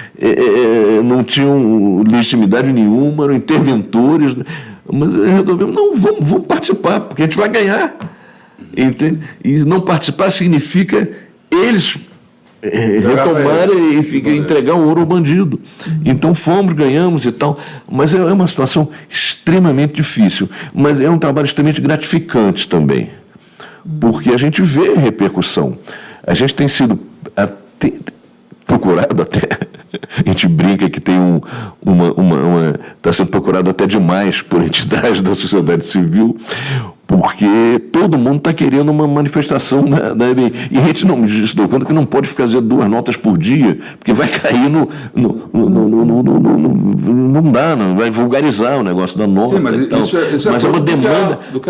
não tinham legitimidade nenhuma, eram interventores, mas resolvemos, não, vamos participar, porque a gente vai ganhar. Entende? E não participar significa eles retomarem e entregar o ouro ao bandido. Então fomos, ganhamos e tal, mas é uma situação extremamente difícil, mas é um trabalho extremamente gratificante também, porque a gente vê repercussão. A gente tem sido procurado até, a gente brinca que tem está sendo procurado até demais por entidades da sociedade civil, porque todo mundo está querendo uma manifestação da EBI. E a gente não se deu conta que não pode fazer 2 notas por dia, porque vai cair não dá, não vai vulgarizar o negócio da nota. Sim, mas isso é uma demanda do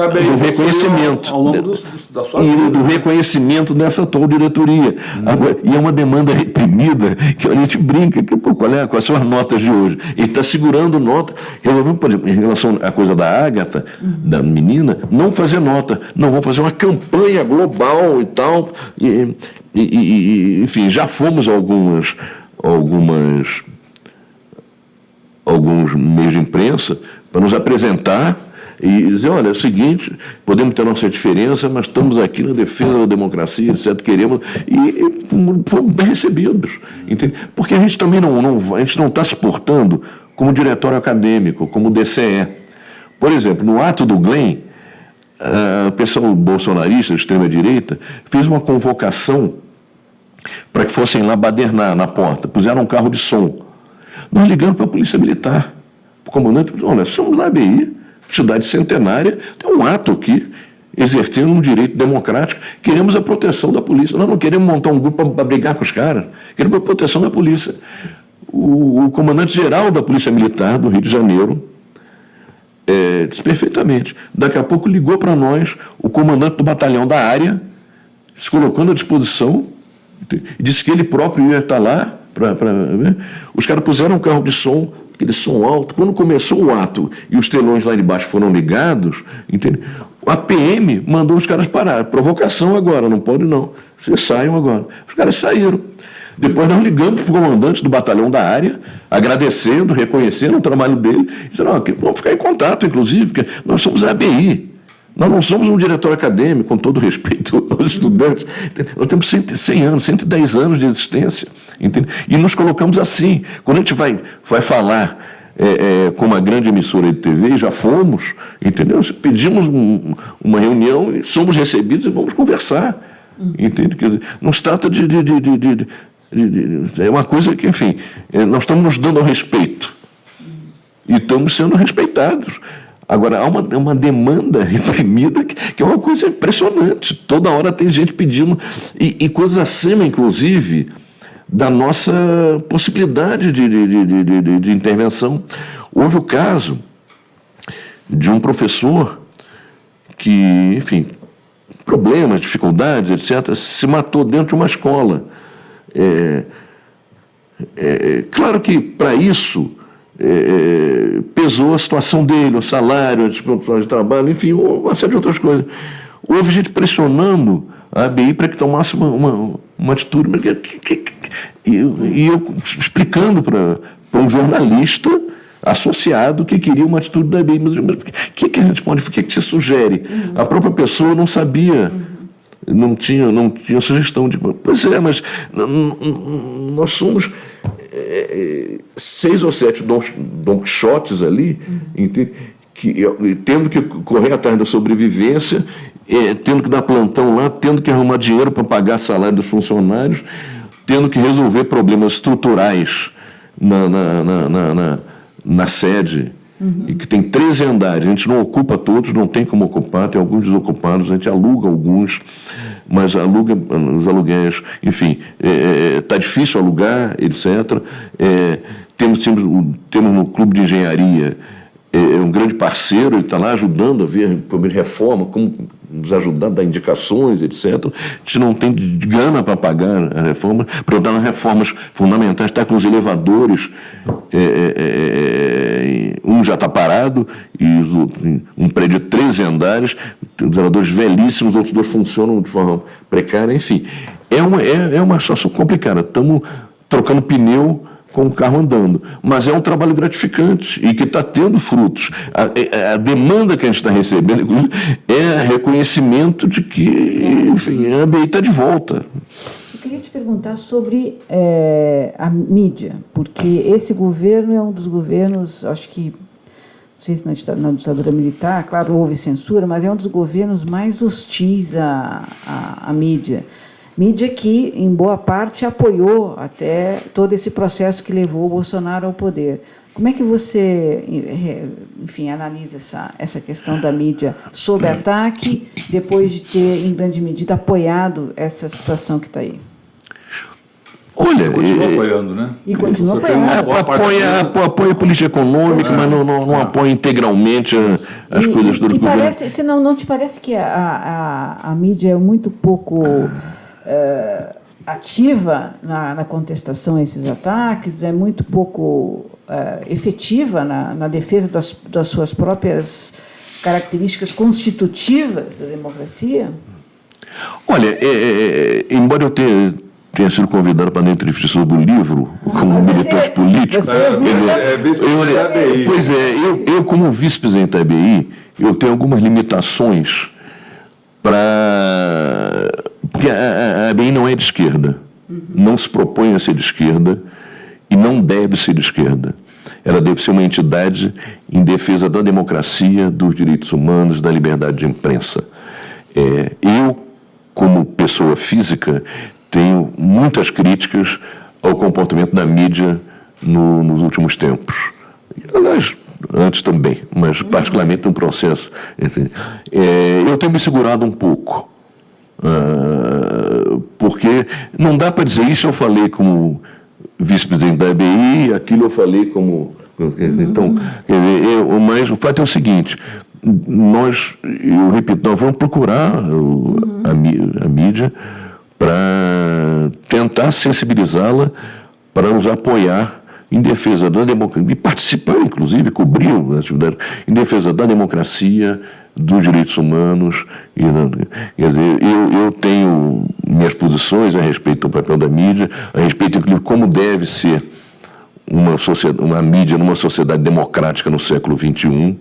reconhecimento. Ao longo da sua vida. E do reconhecimento dessa atual diretoria. Agora, e é uma demanda reprimida que a gente brinca, que, pô, quais são as notas de hoje? Ele está segurando nota. Por exemplo, em relação à coisa da Ágata, da menina, não fazer nota, não, vamos fazer uma campanha global e tal. Enfim, já fomos a alguns meios de imprensa para nos apresentar e dizer, olha, é o seguinte, podemos ter nossa diferença, mas estamos aqui na defesa da democracia, etc., queremos, e fomos bem recebidos, entende? Porque a gente também a gente não está se portando como diretório acadêmico, como DCE. Por exemplo, no ato do Glenn, o pessoal bolsonarista, de extrema-direita, fez uma convocação para que fossem lá badernar na porta, puseram um carro de som. Nós ligamos para a Polícia Militar, o comandante, olha, somos na ABI, cidade centenária, tem um ato aqui, exercendo um direito democrático, queremos a proteção da polícia. Nós não queremos montar um grupo para brigar com os caras, queremos a proteção da polícia. O comandante-geral da Polícia Militar do Rio de Janeiro disse perfeitamente. Daqui a pouco ligou para nós o comandante do batalhão da área, se colocando à disposição, e disse que ele próprio ia estar lá para ver. Os caras puseram um carro de som, aquele som alto. Quando começou o ato e os telões lá de baixo foram ligados, entende? A PM mandou os caras parar. Provocação agora, não pode não. Vocês saiam agora. Os caras saíram. Depois nós ligamos para o comandante do batalhão da área, agradecendo, reconhecendo o trabalho dele, dizendo, vamos ficar em contato, inclusive, porque nós somos a ABI. Nós não somos um diretório acadêmico, com todo respeito aos estudantes. Nós temos 100 anos, 110 anos de existência. Entende? E nos colocamos assim. Quando a gente vai falar com uma grande emissora de TV, já fomos, entendeu? Pedimos uma reunião e somos recebidos e vamos conversar. Entende? Não se trata é uma coisa que, enfim, nós estamos nos dando ao respeito. E estamos sendo respeitados. Agora, há uma demanda reprimida que é uma coisa impressionante. Toda hora tem gente pedindo, e coisas acima, inclusive, da nossa possibilidade de intervenção. Houve o caso de um professor que, enfim, problemas, dificuldades, etc., se matou dentro de uma escola. Claro que, para isso, pesou a situação dele, o salário, as condições de trabalho, enfim, uma série de outras coisas. Houve gente pressionando a ABI para que tomasse uma atitude, e eu explicando para um jornalista associado que queria uma atitude da ABI. Mas o que a gente pode, o que se sugere? A própria pessoa não sabia. Não tinha sugestão de... Pois é, mas nós somos 6 ou 7 Don Quixotes ali, tendo que correr atrás da sobrevivência, tendo que dar plantão lá, tendo que arrumar dinheiro para pagar salário dos funcionários, tendo que resolver problemas estruturais na sede, e que tem 13 andares, a gente não ocupa todos, não tem como ocupar, tem alguns desocupados, a gente aluga alguns, mas aluga os aluguéis, enfim, está difícil alugar, etc. Temos no Clube de Engenharia um grande parceiro, ele está lá ajudando a ver reforma, como nos ajudar a dar indicações, etc. A gente não tem grana para pagar a reforma, para dar nas reformas fundamentais, está com os elevadores, um já está parado, e um prédio de 13 andares, os elevadores velhíssimos, os outros 2 funcionam de forma precária, enfim. É uma situação complicada, estamos trocando pneu com o carro andando, mas é um trabalho gratificante e que está tendo frutos. A demanda que a gente está recebendo, inclusive, é reconhecimento de que, enfim, a ABI está de volta. Eu queria te perguntar sobre a mídia, porque esse governo é um dos governos, acho que, não sei se na ditadura militar, claro, houve censura, mas é um dos governos mais hostis à mídia. Mídia que, em boa parte, apoiou até todo esse processo que levou o Bolsonaro ao poder. Como é que você, enfim, analisa essa questão da mídia sob ataque, depois de ter, em grande medida, apoiado essa situação que está aí? Olha, continua apoiando, né? E continua apoiando. Apoia a política econômica, mas não apoia integralmente as coisas do governo. Não te parece que a mídia é muito pouco ativa na contestação a esses ataques, é muito pouco efetiva na defesa das suas próprias características constitutivas da democracia? Olha, embora eu tenha sido convidado para dar entrevista sobre o livro, como militante político. Vice-presidente da ABI. Pois é, eu como vice-presidente da ABI, eu tenho algumas limitações porque a ABI não é de esquerda, não se propõe a ser de esquerda e não deve ser de esquerda. Ela deve ser uma entidade em defesa da democracia, dos direitos humanos, da liberdade de imprensa. Eu, como pessoa física, tenho muitas críticas ao comportamento da mídia nos últimos tempos. Aliás, antes também, mas particularmente no processo. Eu tenho me segurado um pouco, porque não dá para dizer isso eu falei como vice-presidente da ABI, aquilo eu falei como... Então, mas o fato é o seguinte, eu repito, nós vamos procurar a mídia para tentar sensibilizá-la, para nos apoiar em defesa da democracia, e participar, inclusive, cobrir a atividade, em defesa da democracia, dos direitos humanos. Quer dizer, eu tenho minhas posições a respeito do papel da mídia, a respeito, inclusive, como deve ser uma mídia numa sociedade democrática no século XXI.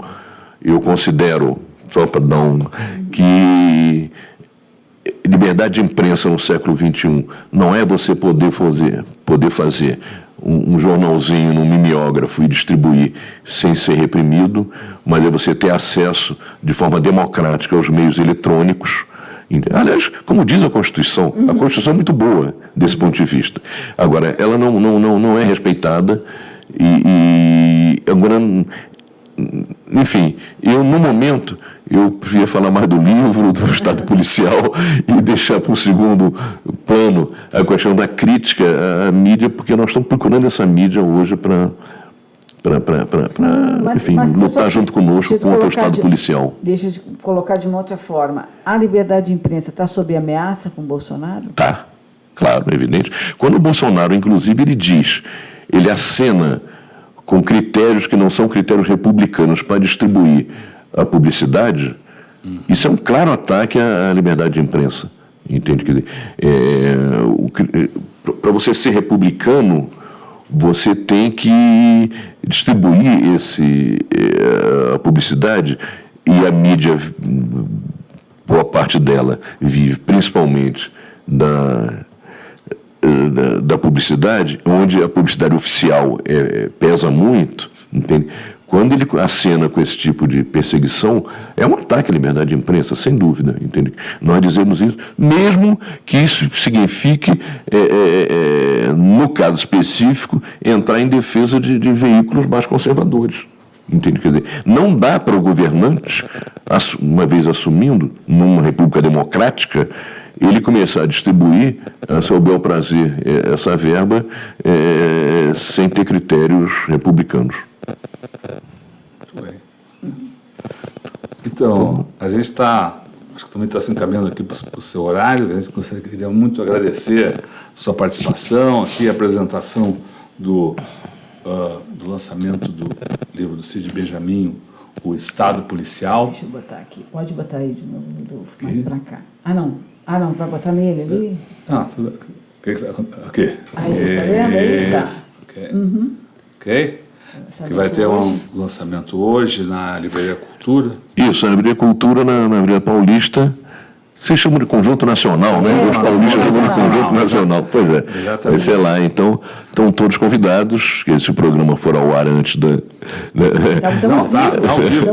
Eu considero, só para dar que liberdade de imprensa no século XXI não é você poder fazer um jornalzinho num mimeógrafo e distribuir sem ser reprimido, mas é você ter acesso de forma democrática aos meios eletrônicos. Aliás, como diz a Constituição é muito boa desse ponto de vista. Agora, ela não é respeitada e agora... Enfim, no momento, eu preferia falar mais do livro, do Estado policial e deixar para um segundo plano a questão da crítica à mídia, porque nós estamos procurando essa mídia hoje para lutar junto conosco contra o Estado policial. Deixa eu colocar de uma outra forma. A liberdade de imprensa está sob ameaça com o Bolsonaro? Tá, claro, é evidente. Quando o Bolsonaro, inclusive, ele acena com critérios que não são critérios republicanos para distribuir a publicidade, isso é um claro ataque à liberdade de imprensa. Entende? Quer dizer, para você ser republicano, você tem que distribuir a publicidade, e a mídia, boa parte dela, vive principalmente da publicidade, onde a publicidade oficial pesa muito, entende? Quando ele acena com esse tipo de perseguição, é um ataque à liberdade de imprensa, sem dúvida, entende? Nós dizemos isso, mesmo que isso signifique, no caso específico, entrar em defesa de veículos mais conservadores. Entende? Quer dizer, não dá para o governante, uma vez assumindo, numa república democrática, ele começar a distribuir, a seu bel prazer, essa verba sem ter critérios republicanos. Muito bem. Então, a gente acho que também está se encaminhando aqui para o seu horário. A gente queria muito agradecer a sua participação aqui, a apresentação do lançamento do livro do Cid Benjamin, O Estado Policial. Deixa eu botar aqui. Pode botar aí de novo, Rodolfo, mais para cá. Ah, não, vai botar nele ali? Tudo aqui. Aí, tá vendo? Aí, tá. Ok? Que vai ter um lançamento hoje na Livraria Cultura. Isso, na Livraria Cultura, na Livraria Paulista. Vocês chamam de Conjunto Nacional, né? Os paulistas chamam de Conjunto Nacional. Pois é. Exatamente. Vai ser lá. Então, estão todos convidados. Se o programa for ao ar antes da... Está ao vivo.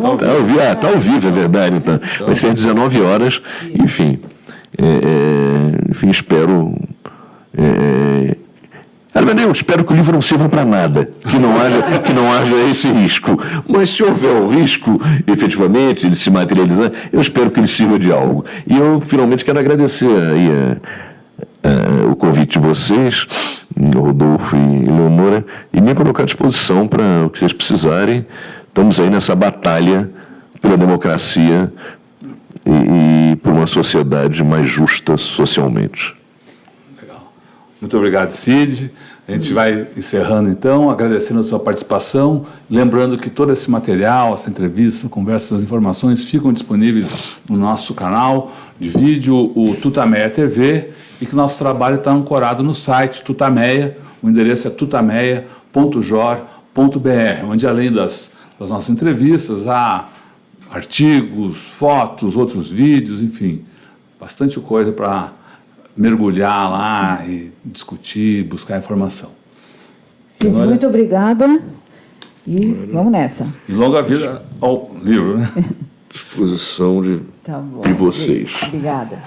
Está ao vivo, é verdade. Então. Vai ser às 19 horas. Enfim, Enfim, espero... eu espero que o livro não sirva para nada, que não haja esse risco. Mas se houver o risco, efetivamente, ele se materializar, eu espero que ele sirva de algo. E eu, finalmente, quero agradecer aí o convite de vocês, Rodolfo e Leonora, e me colocar à disposição para o que vocês precisarem. Estamos aí nessa batalha pela democracia e por uma sociedade mais justa socialmente. Legal. Muito obrigado, Cid. A gente vai encerrando, então, agradecendo a sua participação, lembrando que todo esse material, essa entrevista, essa conversa, essas informações ficam disponíveis no nosso canal de vídeo, o Tutameia TV, e que nosso trabalho está ancorado no site Tutameia, o endereço é tutameia.jor.br, onde, além das nossas entrevistas, há artigos, fotos, outros vídeos, enfim, bastante coisa para mergulhar lá e discutir, buscar informação. Cid, muito obrigada e vamos nessa. E longa vida ao livro, né? Disposição de vocês. Obrigada.